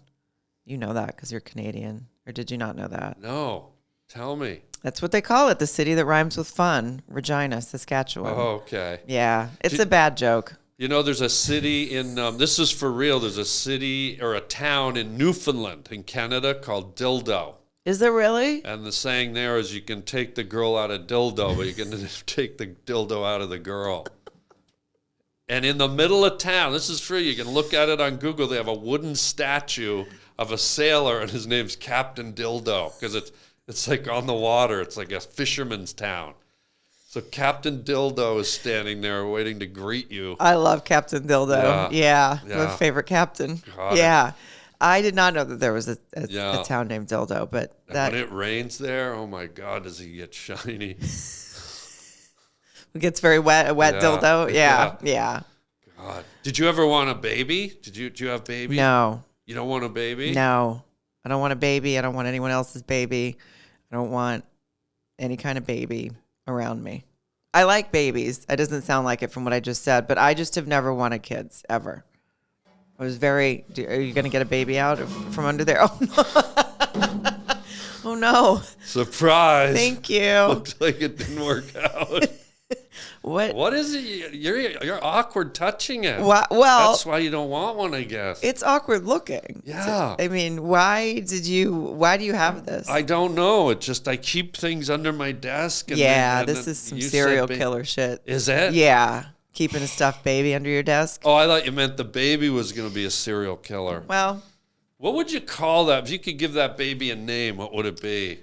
You know that because you're Canadian, or did you not know that? No, tell me. That's what they call it, the city that rhymes with fun, Regina, Saskatchewan. Oh, okay. Yeah, it's a bad joke. There's a city in, this is for real, there's a city or a town in Newfoundland in Canada called Dildo. Is there really? And the saying there is you can take the girl out of dildo, but you can take the dildo out of the girl. And in the middle of town, this is free, you can look at it on Google, they have a wooden statue of a sailor, and his name's Captain Dildo, because it's like on the water. It's like a fisherman's town. So Captain Dildo is standing there waiting to greet you. I love Captain Dildo. Yeah. My favorite captain. Got it. I did not know that there was a Yeah. town named Dildo, but And when it rains there, oh my God, does he get shiny? It gets very wet. A wet dildo. Yeah. God, did you ever want a baby? Did you have baby? No. You don't want a baby? No. I don't want a baby. I don't want anyone else's baby. I don't want any kind of baby around me. I like babies. It doesn't sound like it from what I just said, but I just have never wanted kids ever. I was are you going to get a baby out from under there? Oh, no. Oh, no. Surprise. Thank you. Looks like it didn't work out. What is it? You're awkward touching it. Well, that's why you don't want one, I guess. It's awkward looking. Yeah. I mean, why do you have this? I don't know. It's just I keep things under my desk. And this is some serial killer shit. Is it? Yeah. Keeping a stuffed baby under your desk. Oh, I thought you meant the baby was going to be a serial killer. Well. What would you call that? If you could give that baby a name, what would it be?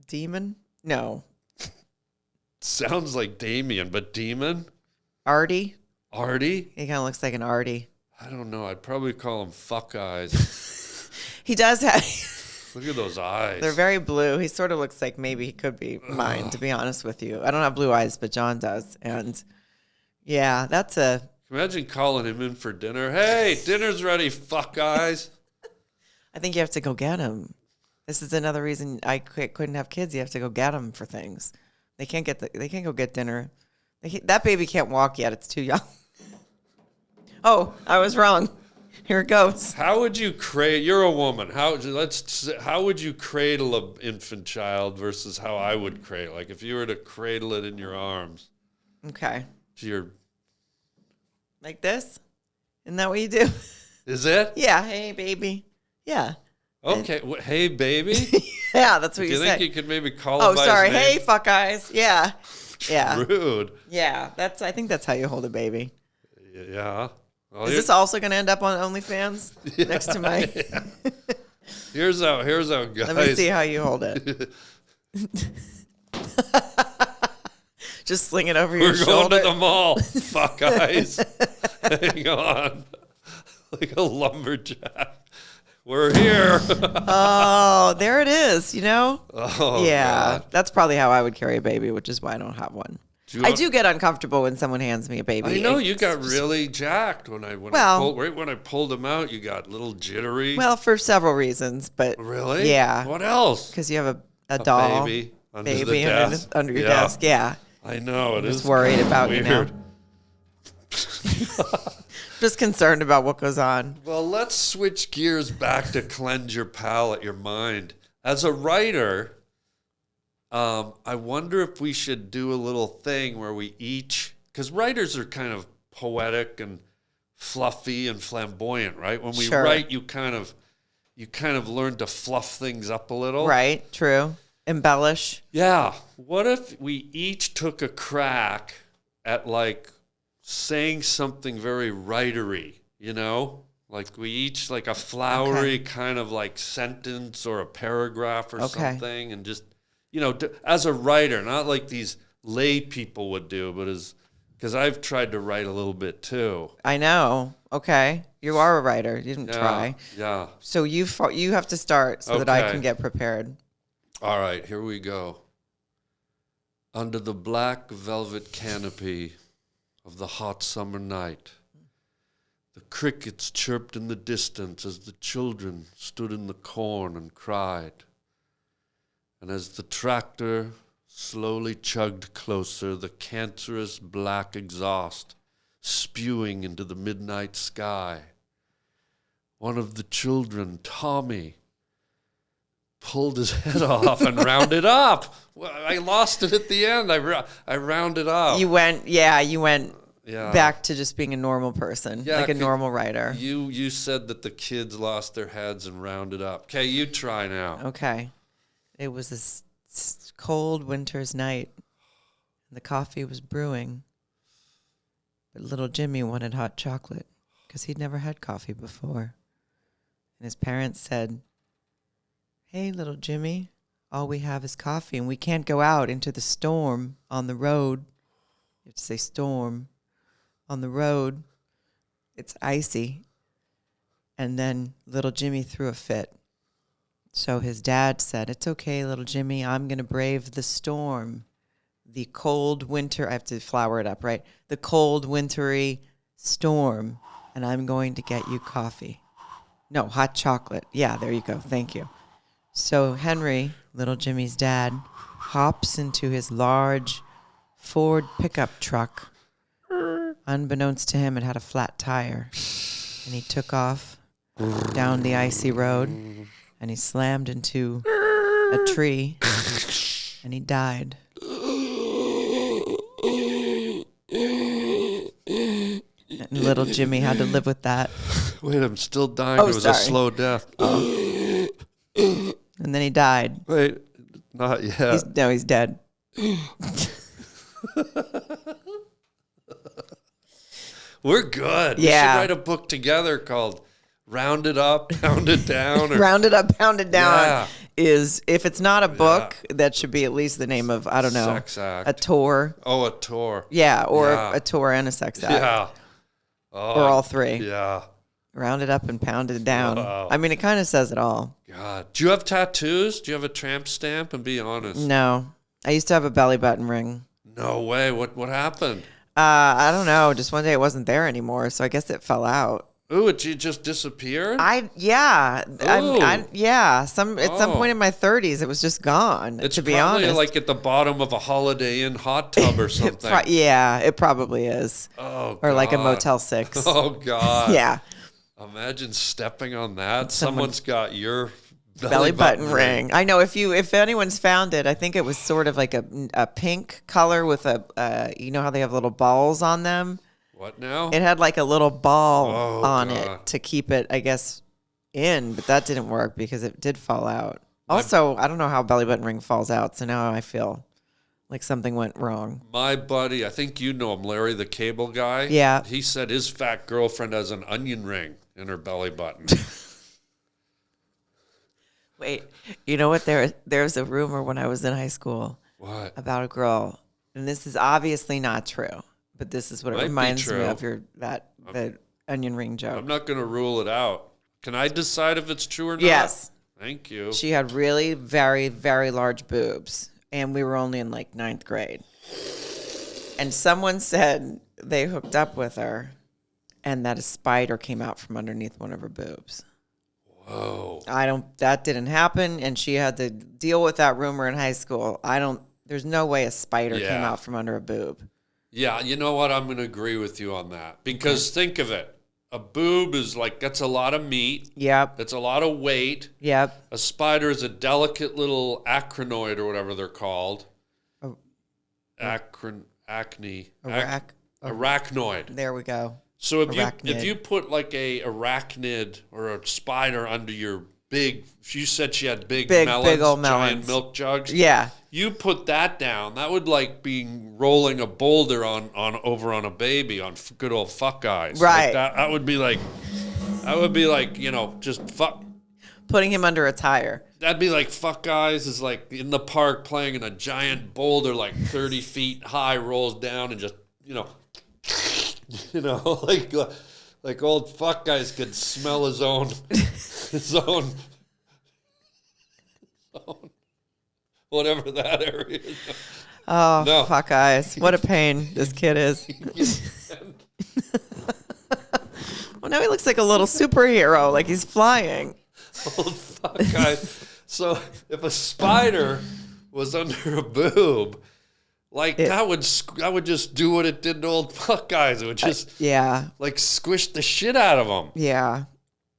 Demon? No. Sounds like Damien, but Demon? Arty? Arty? He kind of looks like an Arty. I don't know. I'd probably call him Fuck Eyes. He does have... Look at those eyes. They're very blue. He sort of looks like maybe he could be mine, to be honest with you. I don't have blue eyes, but John does. And yeah, that's a... Imagine calling him in for dinner. Hey, dinner's ready, Fuck Eyes. I think you have to go get him. This is another reason I couldn't have kids. You have to go get them for things. They can't go get dinner. That baby can't walk yet. It's too young. Oh, I was wrong. Here it goes. How would you you're a woman. How would you cradle an infant child versus how I would cradle? Like if you were to cradle it in your arms. Okay. To like this? Isn't that what you do? Is it? Yeah. Hey, baby. Yeah. Okay. Hey, baby. Yeah, that's what you say. Do you think you could maybe call him by sorry. his name? Hey, fuck eyes. Yeah. Yeah. Rude. Yeah. I think that's how you hold a baby. Yeah. Well, Is this also going to end up on OnlyFans next to my? Yeah. Here's how, guys. Let me see how you hold it. Just sling it over your shoulder. We're going to the mall. Fuck eyes. Hang on. Like a lumberjack. We're here. Oh, there it is. Oh, yeah. God. That's probably how I would carry a baby, which is why I don't have one. I do get uncomfortable when someone hands me a baby. I know you got really jacked when I pulled him out. You got a little jittery. Well, for several reasons, but really, yeah. What else? Because you have a doll, baby under your desk. Yeah, I know it is. Just worried about weird. you now. Just concerned about what goes on. Well, let's switch gears back to cleanse your palate, your mind. As a writer. I wonder if we should do a little thing where we each, because writers are kind of poetic and fluffy and flamboyant, right? When we write, you kind of learn to fluff things up a little. Right, true. Embellish. Yeah. What if we each took a crack at like saying something very writery, Like we each like a flowery kind of like sentence or a paragraph or something, and just as a writer, not like these lay people would do, but because I've tried to write a little bit too. I know. Okay. You are a writer. You didn't try. Yeah. So you have to start so that I can get prepared. All right, here we go. Under the black velvet canopy of the hot summer night, the crickets chirped in the distance as the children stood in the corn and cried. And as the tractor slowly chugged closer, the cancerous black exhaust spewing into the midnight sky, one of the children, Tommy, pulled his head off and rounded up. Well, I lost it at the end. I rounded up. You went back to just being a normal person, like a normal writer. You said that the kids lost their heads and rounded up. Okay, you try now. Okay. It was a cold winter's night, and the coffee was brewing. But little Jimmy wanted hot chocolate because he'd never had coffee before. And his parents said, "Hey, little Jimmy, all we have is coffee, and we can't go out into the storm on the road. You have to say storm on the road. It's icy. And then little Jimmy threw a fit. So his dad said, it's okay, little Jimmy. I'm going to brave the storm. The cold winter, I have to flower it up, right? The cold, wintry storm. And I'm going to get you coffee. No, hot chocolate. Yeah, there you go. Thank you. So Henry, little Jimmy's dad, hops into his large Ford pickup truck. Unbeknownst to him, it had a flat tire. And he took off down the icy road, and he slammed into a tree, and he died. And little Jimmy had to live with that. Wait, I'm still dying. Oh, It was sorry. a slow death. And then he died. Wait, not yet. He's dead. We're good. Yeah. We should write a book together called Round It Up, Pound It Down. Or, Rounded Up, Pounded Down Yeah. is, if it's not a book, that should be at least the name of, I don't know, Sex act. a tour. Oh, a tour. Yeah, or Yeah. a tour and a sex act. Yeah. Oh, Or all three. Yeah. Rounded up and pounded down. Wow. I mean, it kind of says it all. God. Do you have tattoos? Do you have a tramp stamp? And be honest. No. I used to have a belly button ring. No way. What happened? I don't know. Just one day it wasn't there anymore, so I guess it fell out. Ooh, it just disappeared? Yeah. Ooh. Yeah. At some Oh. point in my 30s, it was just gone, It's to be probably honest. like at the bottom of a Holiday Inn hot tub or something. Yeah, it probably is. Oh, Or like a God. Motel 6. Oh, God. Yeah. Imagine stepping on that. Someone's got your Belly button ring. I know if anyone's found it, I think it was sort of like a pink color with you know how they have little balls on them? What now? It had like a little ball Oh, on God. it to keep it, I guess, in, but that didn't work because it did fall out. Also, I don't know how a belly button ring falls out, so now I feel like something went wrong. My buddy, I think you know him, Larry, the cable guy. Yeah. He said his fat girlfriend has an onion ring in her belly button. Wait, you know what? There's a rumor when I was in high school What? about a girl, and this is obviously not true, but this is what Might it be reminds me true. of the onion ring joke. I'm not going to rule it out. Can I decide if it's true or not? Yes. Thank you. She had really very, very large boobs, and we were only in like 9th grade. And someone said they hooked up with her and that a spider came out from underneath one of her boobs. Whoa. That didn't happen, and she had to deal with that rumor in high school. There's no way a spider came Yeah. out from under a boob. Yeah, you know what? I'm going to agree with you on that. Because think of it. A boob is that's a lot of meat. Yep, That's a lot of weight. yep. A spider is a delicate little acronoid or whatever they're called. Oh. Arachnoid. There we go. So if Arachnid. you put like a arachnid or a spider under your big, you said she had big melons, big old giant melons. milk jugs. Yeah. You put that down, that would like be rolling a boulder on over on a baby on good old fuck eyes. Right. Like that would be like just fuck. Putting him under a tire. That'd be like fuck eyes is like in the park playing and a giant boulder like 30 feet high rolls down and just like old fuck guys could smell his own whatever that area is. Oh, No. fuck eyes. What a pain this kid is. Well, now he looks like a little superhero, like he's flying. Old fuck guys. So if a spider was under a boob, that would just do what it did to old fuck guys. It would just Yeah, like squish the shit out of them. yeah.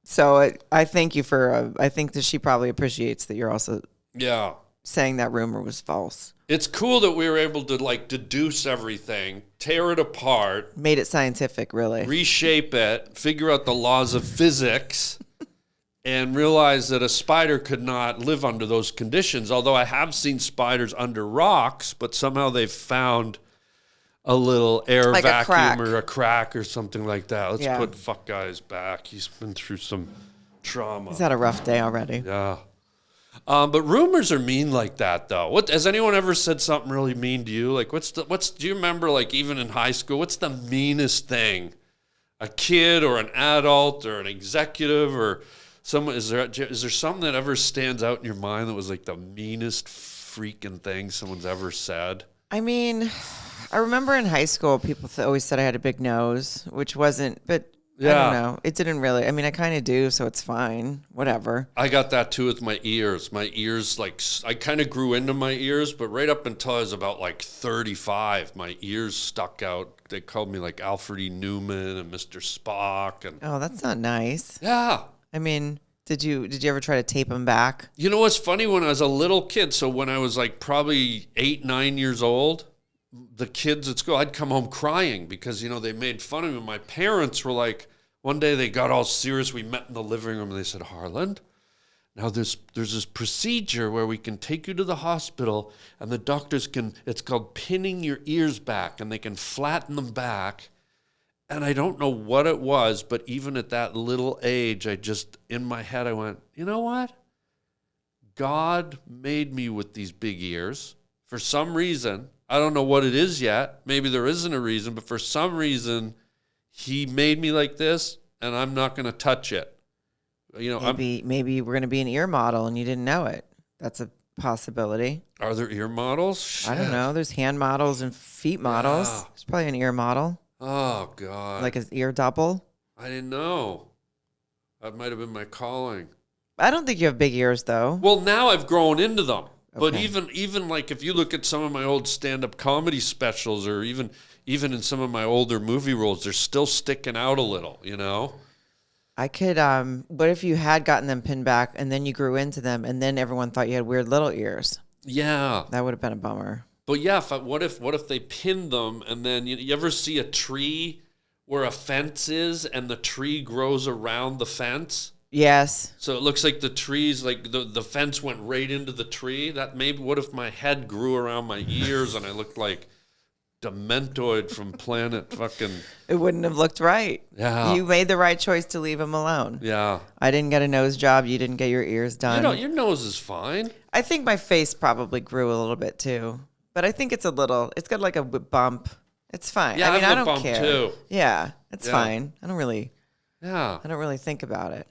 So I thank you for, I think that she probably appreciates that you're also Yeah. saying that rumor was false. It's cool that we were able to deduce everything, tear it apart, Made it scientific, really. reshape it, figure out the laws of physics, and realize that a spider could not live under those conditions. Although I have seen spiders under rocks, but somehow they've found a little air Like a vacuum crack. or a crack or something like that. Let's Yeah. put fuck guys back. He's been through some trauma. He's had a rough day already. Yeah. But rumors are mean like that, though. What has anyone ever said something really mean to you? Like, do you remember, like, even in high school, what's the meanest thing a kid or an adult or an executive or someone, is there something that ever stands out in your mind that was like the meanest freaking thing someone's ever said? I mean, I remember in high school, people always said I had a big nose, which wasn't, but I don't know. It didn't really, I mean, I kind of do, so it's fine. Whatever. I got that too with my ears. My ears, like, I kind of grew into my ears, but right up until I was about like 35, my ears stuck out. They called me like Alfred E. Newman and Mr. Spock. And Oh, that's not nice. yeah. I mean, did you ever try to tape them back? You know what's funny? When I was a little kid, so when I was like probably 8, 9 years old, the kids at school, I'd come home crying because, they made fun of me. My parents were like, one day they got all serious. We met in the living room and they said, Harland, now there's this procedure where we can take you to the hospital and the doctors it's called pinning your ears back, and they can flatten them back. And I don't know what it was, but even at that little age, in my head, I went, you know what? God made me with these big ears for some reason. I don't know what it is yet. Maybe there isn't a reason, but for some reason, he made me like this, and I'm not going to touch it. Maybe we're going to be an ear model and you didn't know it. That's a possibility. Are there ear models? Shit. I don't know. There's hand models and feet models. Yeah. There's probably an ear model. Oh, God. Like an ear double. I didn't know. That might have been my calling. I don't think you have big ears, though. Well, now I've grown into them. But Okay. even like if you look at some of my old stand-up comedy specials, or even in some of my older movie roles, they're still sticking out a little, I could, what if you had gotten them pinned back and then you grew into them and then everyone thought you had weird little ears? Yeah. That would have been a bummer. But yeah, what if they pinned them, and then you ever see a tree where a fence is and the tree grows around the fence? Yes. So it looks like the trees, like the fence went right into the tree. What if my head grew around my ears and I looked like Dementoid from Planet fucking... It wouldn't have looked right. Yeah. You made the right choice to leave him alone. Yeah. I didn't get a nose job. You didn't get your ears done. Your nose is fine. I think my face probably grew a little bit too. But I think it's it's got like a bump. It's fine. Yeah, I mean, I have I a don't bump care. too. Yeah, it's Yeah. fine. I don't really think about it.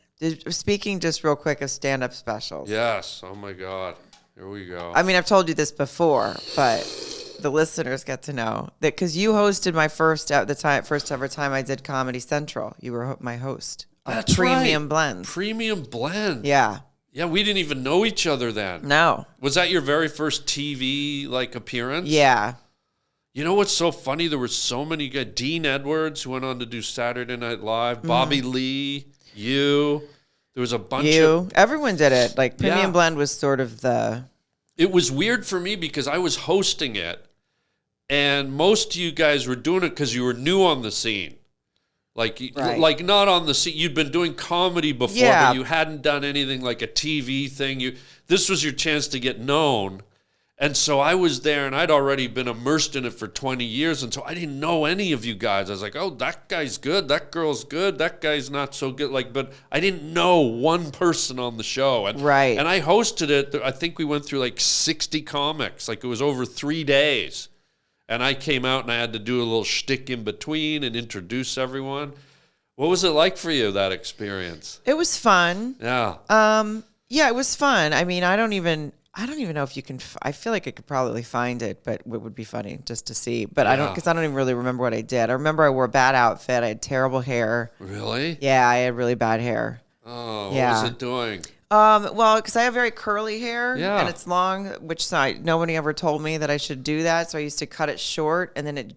Speaking just real quick of stand-up specials. Yes. Oh my God. Here we go. I mean, I've told you this before, but the listeners get to know that because you hosted my first ever time I did Comedy Central. You were my host. On That's Premium right. Blends. Premium Blend. Yeah. Yeah, we didn't even know each other then. No. Was that your very first TV appearance? Yeah. You know what's so funny? There were so many guys. Dean Edwards, who went on to do Saturday Night Live. Bobby Lee. You. There was a bunch of... Everyone did it. Like, Premium Yeah. Blend was sort of the... It was weird for me because I was hosting it, and most of you guys were doing it because you were new on the scene. Right. Like not on the scene. You'd been doing comedy before, Yeah. but you hadn't done anything like a TV thing. This was your chance to get known. And so I was there, and I'd already been immersed in it for 20 years, and so I didn't know any of you guys. I was like, oh, that guy's good, that girl's good, that guy's not so good. But I didn't know one person on the show. And, Right. And I hosted it. I think we went through 60 comics. It was over 3 days. And I came out, and I had to do a little shtick in between and introduce everyone. What was it like for you, that experience? It was fun. Yeah. Yeah, it was fun. I mean, I don't even know if you can. I feel like I could probably find it, but it would be funny just to see. But I don't, because I don't even really remember what I did. I remember I wore a bad outfit. I had terrible hair. Really? Yeah, I had really bad hair. Oh, what Yeah. was it doing? Well, because I have very curly hair Yeah. and it's long, which nobody ever told me that I should do that. So I used to cut it short, and then it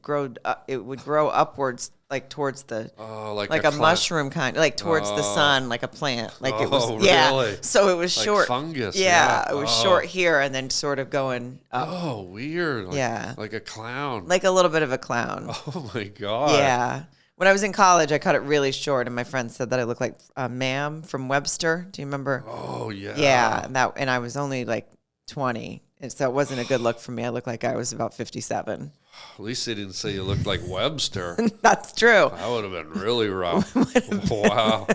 would grow upwards, like towards the, like a clam. mushroom kind, like towards the sun, like a plant. Like it was, Oh, yeah. really? So it was Like short. fungus, Yeah, yeah. it was Oh. short here and then sort of going up, Oh, weird. Yeah. Like a clown. like a little bit of a clown. Oh, my God. Yeah. When I was in college, I cut it really short, and my friend said that I looked like Ma'am from Webster. Do you remember? Oh, yeah. Yeah, and I was only like 20, and so it wasn't a good look for me. I looked like I was about 57. At least they didn't say you looked like Webster. That's true. That would have been really rough. Wow.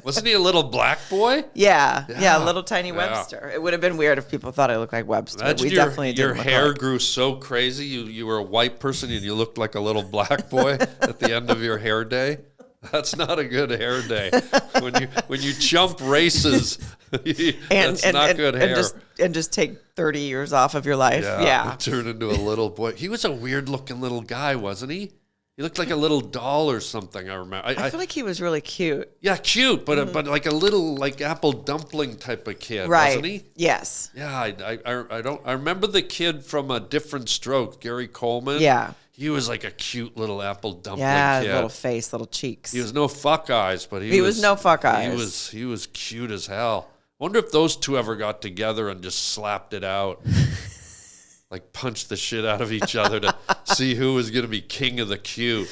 Wasn't he a little black boy? Yeah, little tiny Yeah. Webster. It would have been weird if people thought I looked like Webster. Imagine We definitely your didn't look hair alike. grew so crazy. You were a white person and you looked like a little black boy at the end of your hair day. That's not a good hair day. When you jump races, that's not good hair. And just take 30 years off of your life. Yeah. Turn into a little boy. He was a weird looking little guy, wasn't he? He looked like a little doll or something. I remember. I feel like he was really cute. Yeah, cute, but like a little like apple dumpling type of kid, Right. wasn't he? Yes. Yeah, I remember the kid from A Different Stroke, Gary Coleman. Yeah. He was like a cute little apple dumpling Yeah, kid. little face, little cheeks. He was no fuck eyes, but He was no fuck eyes. He was cute as hell. Wonder if those two ever got together and just slapped it out. Like punched the shit out of each other to see who was going to be king of the cute.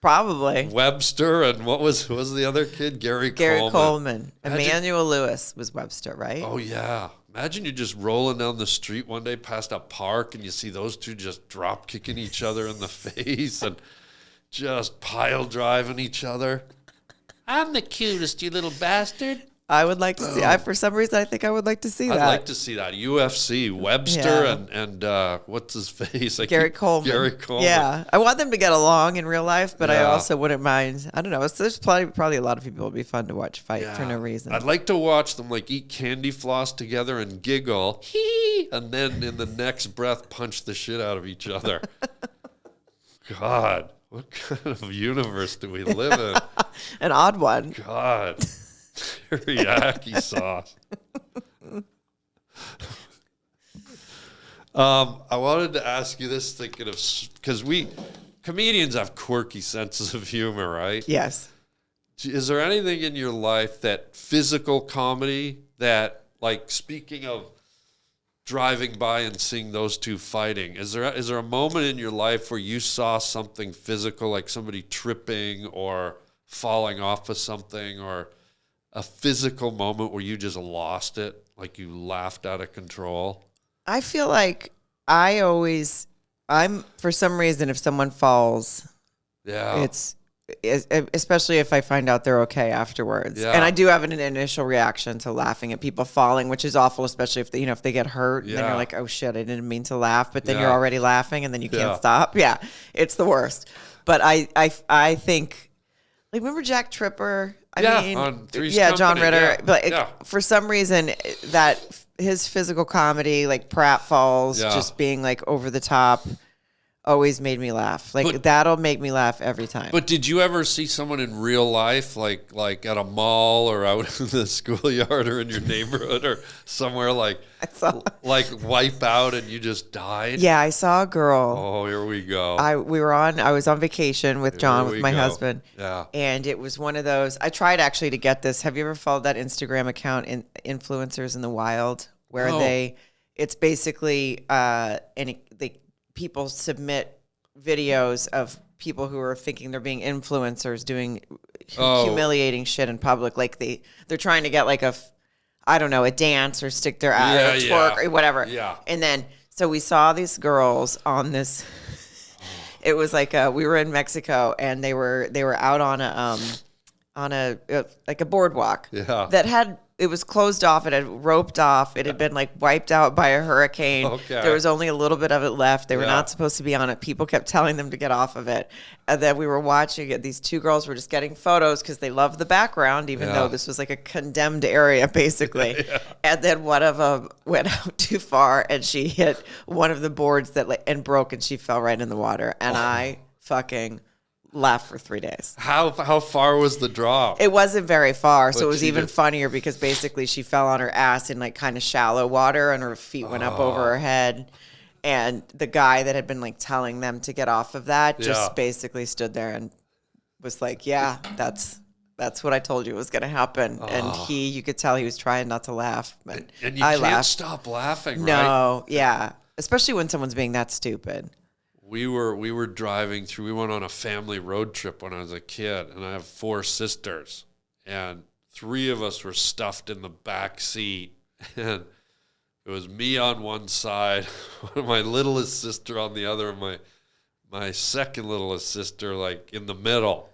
Probably. Webster and what was the other kid? Gary Coleman. Emmanuel Lewis was Webster, right? Oh, yeah. Imagine you're just rolling down the street one day past a park and you see those two just drop kicking each other in the face and just pile driving each other. I'm the cutest, you little bastard. I would like to see. For some reason, I think I would like to see that. I'd like to see that. UFC, Webster Yeah. and what's his face? Gary Coleman. Gary Coleman. Yeah. I want them to get along in real life, but I Yeah. also wouldn't mind. I don't know. There's probably a lot of people it would be fun to watch fight Yeah. for no reason. I'd like to watch them like eat candy floss together and giggle, hee, and then in the next breath punch the shit out of each other. God, what kind of universe do we live in? An odd one. God, teriyaki sauce. I wanted to ask you this, thinking of because comedians have quirky senses of humor, right? Yes. Is there anything in your life that physical comedy that, like, speaking of driving by and seeing those two fighting, is there a moment in your life where you saw something physical, like somebody tripping or falling off of something, or a physical moment where you just lost it, like you laughed out of control? I feel like I'm for some reason, if someone falls, Yeah. especially if I find out they're okay afterwards. Yeah. And I do have an initial reaction to laughing at people falling, which is awful, especially if if they get hurt. And then Yeah. you're like, oh shit, I didn't mean to laugh, but then Yeah. you're already laughing and then you can't Yeah. stop. Yeah, it's the worst. But I think, like, remember Jack Tripper? On Three's John Company, Ritter. yeah. But Yeah. for some reason, that his physical comedy, like pratfalls, Yeah. just being like over the top, always made me laugh. Like, But- that'll make me laugh every time. But did you ever see someone in real life, like at a mall or out in the schoolyard or in your neighborhood or somewhere, like wipe out and you just died? Yeah, I saw a girl. Oh, here we go. I was on vacation with John, Here with we my go. husband. Yeah. And it was one of those. I tried actually to get this. Have you ever followed that Instagram account, Influencers in the Wild, where No. it's basically people submit videos of people who are thinking they're being influencers doing humiliating shit in public. Like they're trying to get like a dance or stick their eye or twerk or whatever. Yeah. And then, so we saw these girls on this, it was like we were in Mexico and they were out on a like a boardwalk. Yeah. That it was closed off. It had roped off. It had been like wiped out by a hurricane. Okay. There was only a little bit of it left. They were Yeah. not supposed to be on it. People kept telling them to get off of it. And then we were watching it. These two girls were just getting photos because they loved the background, even Yeah. though this was like a condemned area, basically. And then one of them went out too far and she hit one of the boards and broke, and she fell right in the water. And I fucking laughed for 3 days. How far was the drop? It wasn't very far, so But it was she even just- funnier because basically she fell on her ass in like kind of shallow water and her feet went up over her head. And the guy that had been like telling them to get off of that Yeah. just basically stood there and was like, yeah, that's what I told you was going to happen. And you could tell he was trying not to laugh. But and you I can't laughed. stop laughing, right? No, yeah. Especially when someone's being that stupid. We were driving through. We went on a family road trip when I was a kid, and I have 4 sisters, and 3 of us were stuffed in the back seat, and it was me on one side, my littlest sister on the other, and my second littlest sister like in the middle.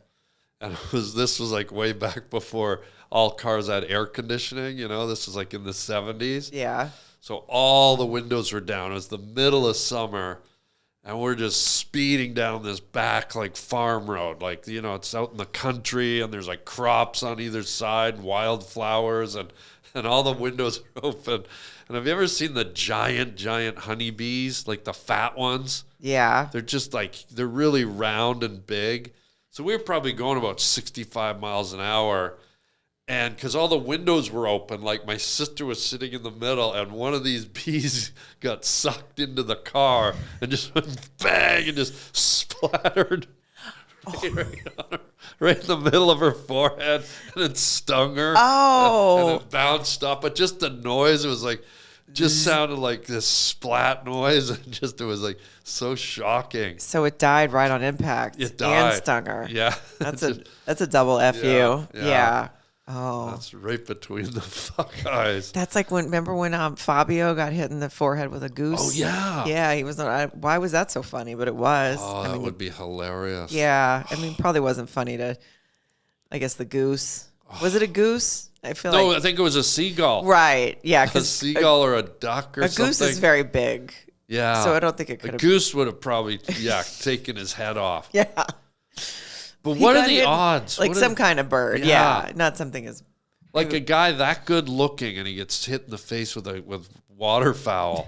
And this was like way back before all cars had air conditioning. This was like in the 70s. Yeah. So all the windows were down. It was the middle of summer, and we're just speeding down this back like farm road. Like, it's out in the country, and there's like crops on either side, and wildflowers, and all the windows are open. And have you ever seen the giant honeybees, like the fat ones? Yeah. They're just like, they're really round and big. So we were probably going about 65 miles an hour. And because all the windows were open, like my sister was sitting in the middle, and one of these bees got sucked into the car and just went bang and just splattered right in the middle of her forehead, and it stung her. Oh. And it bounced up. But just the noise, it was like, just sounded like this splat noise, and it was like so shocking. So it died right on impact. It died. And stung her. Yeah. That's a double FU. Yeah. Oh. That's right between the fuck eyes. That's like remember when Fabio got hit in the forehead with a goose? Oh, yeah. Yeah, he was why was that so funny? But it was. Oh, that would be hilarious. Yeah. I mean, probably wasn't funny I guess the goose. Was it a goose? I feel No, like. I think it was a seagull. Right. Yeah. A seagull or a duck or something. A goose is very big. Yeah. So I don't think it could A have. goose would have probably, taken his head off. Yeah. But He what got are the hit odds? Like some kind of bird. Yeah. Yeah. Not something as. Like a guy that good looking and he gets hit in the face with waterfowl.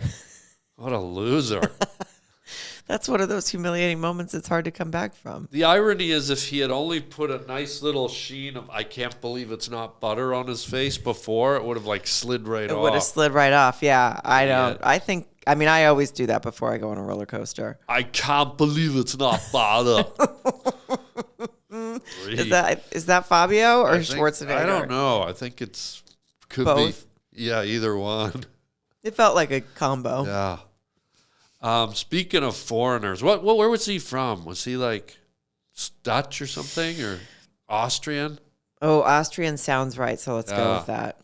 What a loser. That's one of those humiliating moments it's hard to come back from. The irony is if he had only put a nice little sheen of I can't believe it's not butter on his face before, it would have like slid right off. It would have slid right off. Yeah. I always do that before I go on a roller coaster. I can't believe it's not butter. Is that Fabio or Schwarzenegger? I don't know. I think could Both? be. Yeah, either one. It felt like a combo. Yeah. Speaking of foreigners, where was he from? Was he like Dutch or something, or Austrian? Oh, Austrian sounds right, so let's go with that.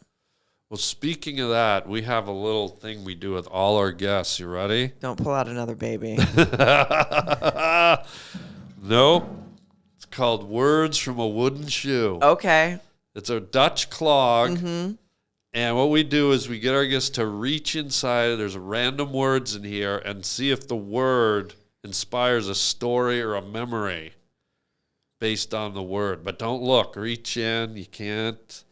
Well, speaking of that, we have a little thing we do with all our guests. You ready? Don't pull out another baby. Nope. It's called Words from a Wooden Shoe. Okay. It's a Dutch clog. Mm-hmm. And what we do is we get our guests to reach inside. There's random words in here and see if the word inspires a story or a memory based on the word. But don't look. Reach in. You can't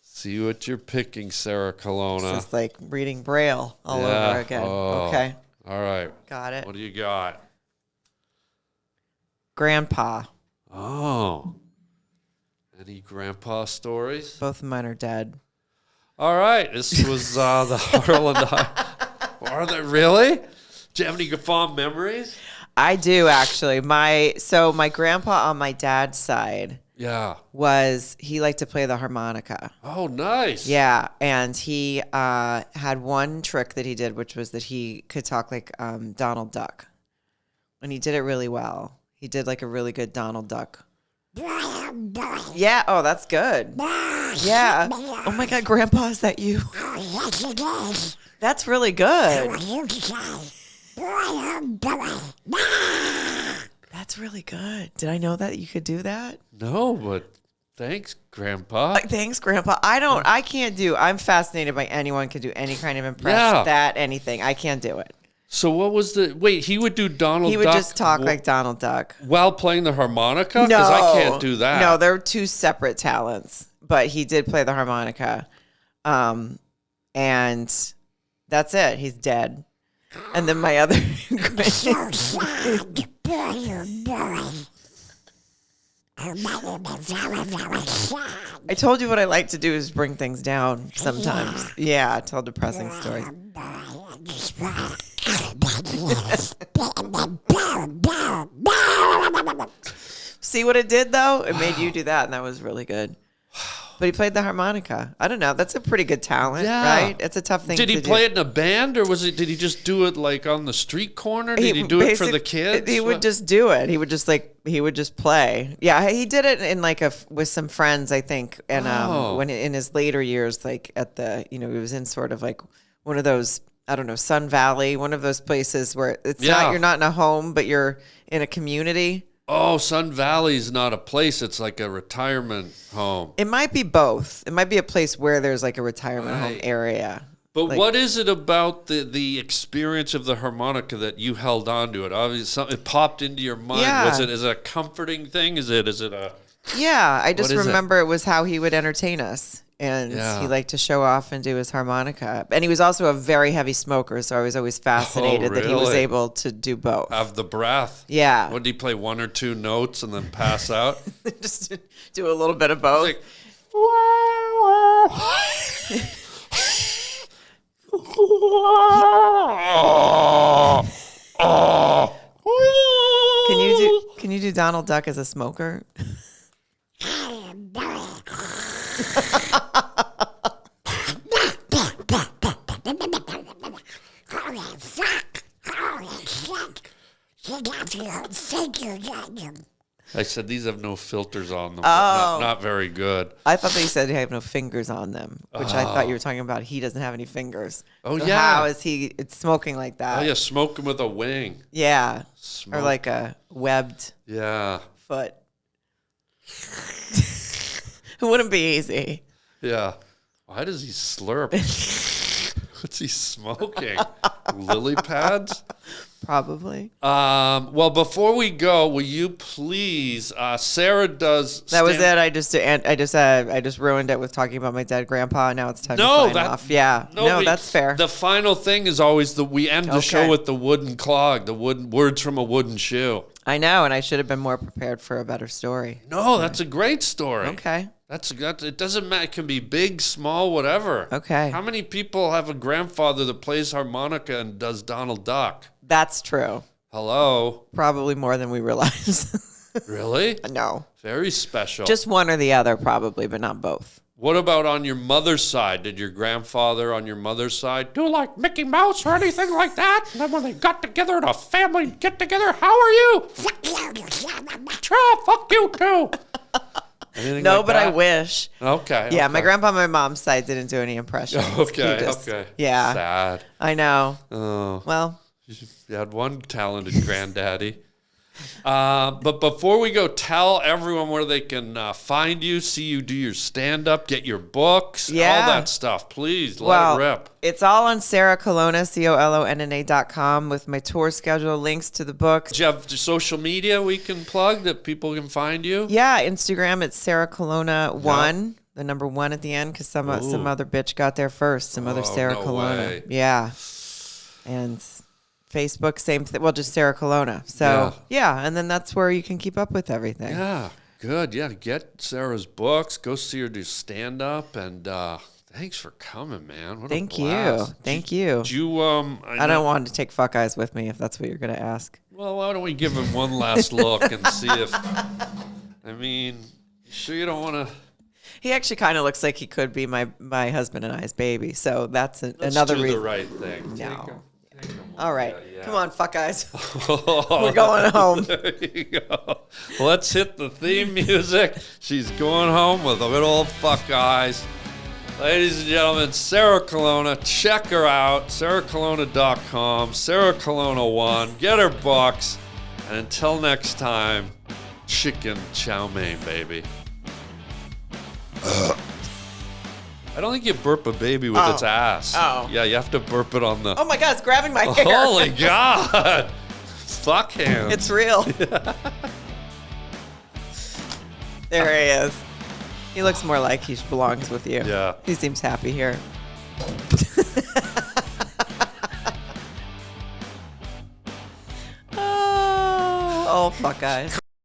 see what you're picking, Sarah Calonna. It's just like reading Braille all over again. Oh. Okay. All right. Got it. What do you got? Grandpa. Oh. Any grandpa stories? Both of mine are dead. All right. This was the Harland. Are they really? Do you have any fond memories? I do actually. My grandpa on my dad's side Yeah. he liked to play the harmonica. Oh, nice. Yeah, and he had one trick that he did, which was that he could talk like Donald Duck, and he did it really well. He did like a really good Donald Duck. Yeah. Oh, that's good. Yeah. Oh my God, Grandpa, is that you? That's really good. That's really good. Did I know that you could do that? No, but thanks, Grandpa. Thanks, Grandpa. I'm fascinated by anyone can do any kind of impression, anything. I can't do it. So what was he would do Donald Duck? He would just talk like Donald Duck. While playing the harmonica? No. Because I can't do that. No, they're two separate talents, but he did play the harmonica. And that's it. He's dead. And then my other I told you what I like to do is bring things down sometimes. Yeah, tell depressing stories. See what it did though? It made you do that, and that was really good. But he played the harmonica. I don't know. That's a pretty good talent, right? It's a tough thing to do. Did he play it in a band, or did he just do it like on the street corner? Did he do it for the kids? He would just do it. He would just play. Yeah, he did it in with some friends, I think. And when in his later years, like at he was in sort of like one of those, I don't know, Sun Valley, one of those places where you're not in a home, but you're in a community. Oh, Sun Valley's not a place. It's like a retirement home. It might be both. It might be a place where there's like a retirement home area. But Like- what is it about the experience of the harmonica that you held on to it? Obviously, it popped into your mind. Yeah. Is it a comforting thing? Is it a... Yeah, I just What is it? remember it was how he would entertain us. And Yeah. he liked to show off and do his harmonica. And he was also a very heavy smoker, so I was always fascinated that he was really? able to do both. Have the breath? Yeah. What, did he play 1 or 2 notes and then pass out? Just do a little bit of both. Like, Can you do Donald Duck as a smoker? I said these have no filters on them. Oh. Not very good. I thought they said he had no fingers on them, which I thought you were talking about. He doesn't have any fingers. Oh, So yeah. How is he? It's smoking like that. Oh, yeah, smoking with a wing. Yeah. Smoke. Or like a webbed Yeah. foot. It wouldn't be easy. Yeah. Why does he slurp? What's he smoking? Lily pads? Probably. Well, before we go, will you please? Sarah does. That was it. I just ruined it with talking about my dead grandpa. Now it's time to sign off. Yeah. No, that's fair. The final thing is always we end the show Okay. with the wooden clog, the wooden words from a wooden shoe. I know, and I should have been more prepared for a better story. No, that's a great story. Okay. That's it doesn't matter. It can be big, small, whatever. Okay. How many people have a grandfather that plays harmonica and does Donald Duck? That's true. Hello. Probably more than we realize. Really? No. Very special. Just one or the other, probably, but not both. What about on your mother's side? Did your grandfather on your mother's side do like Mickey Mouse or anything like that? And then when they got together in a family get together, how are you? Fuck you too. Anything No, like but I that? wish. Okay. Yeah, okay. my grandpa on my mom's side didn't do any impressions. Okay. He just- Okay. Yeah. Sad. I know. Oh, Well, you had one talented granddaddy. But before we go, tell everyone where they can find you, see you do your stand-up, get your books, Yeah. all that stuff. Please, let it rip. It's all on Sarah Calonna, COLONNA.com with my tour schedule, links to the books. Do you have social media we can plug that people can find you? Yeah, Instagram, it's Sarah Calonna 1, the number 1 at the end, because some other bitch got there first, some other Sarah no Calonna. way. Yeah. And Facebook, same thing. Well, just Sarah Calonna. So, yeah, and then that's where you can keep up with everything. Yeah, good. Yeah, get Sarah's books. Go see her do stand-up. And thanks for coming, man. What Thank a blast. you. Thank you. Did you, I don't want to take fuck eyes with me if that's what you're going to ask. Well, why don't we give him one last look and see if... I mean, you sure you don't want to... He actually kind of looks like he could be my husband and I's baby. So that's Let's another do reason. the right thing. No. Take him. All right. Yeah. Come on, fuck eyes. We're going home. There you go. Let's hit the theme music. She's going home with a good old fuck eyes. Ladies and gentlemen, Sarah Calonna. Check her out. SarahCalonna.com. Sarah Calonna 1. Get her books. And until next time, chicken chow mein, baby. I don't think you burp a baby with its ass. Oh. Yeah, you have to burp it on the... Oh my God, it's grabbing my hair. Holy God! Fuck him. It's real. There he is. He looks more like he belongs with you. Yeah. He seems happy here. Oh, fuck eyes.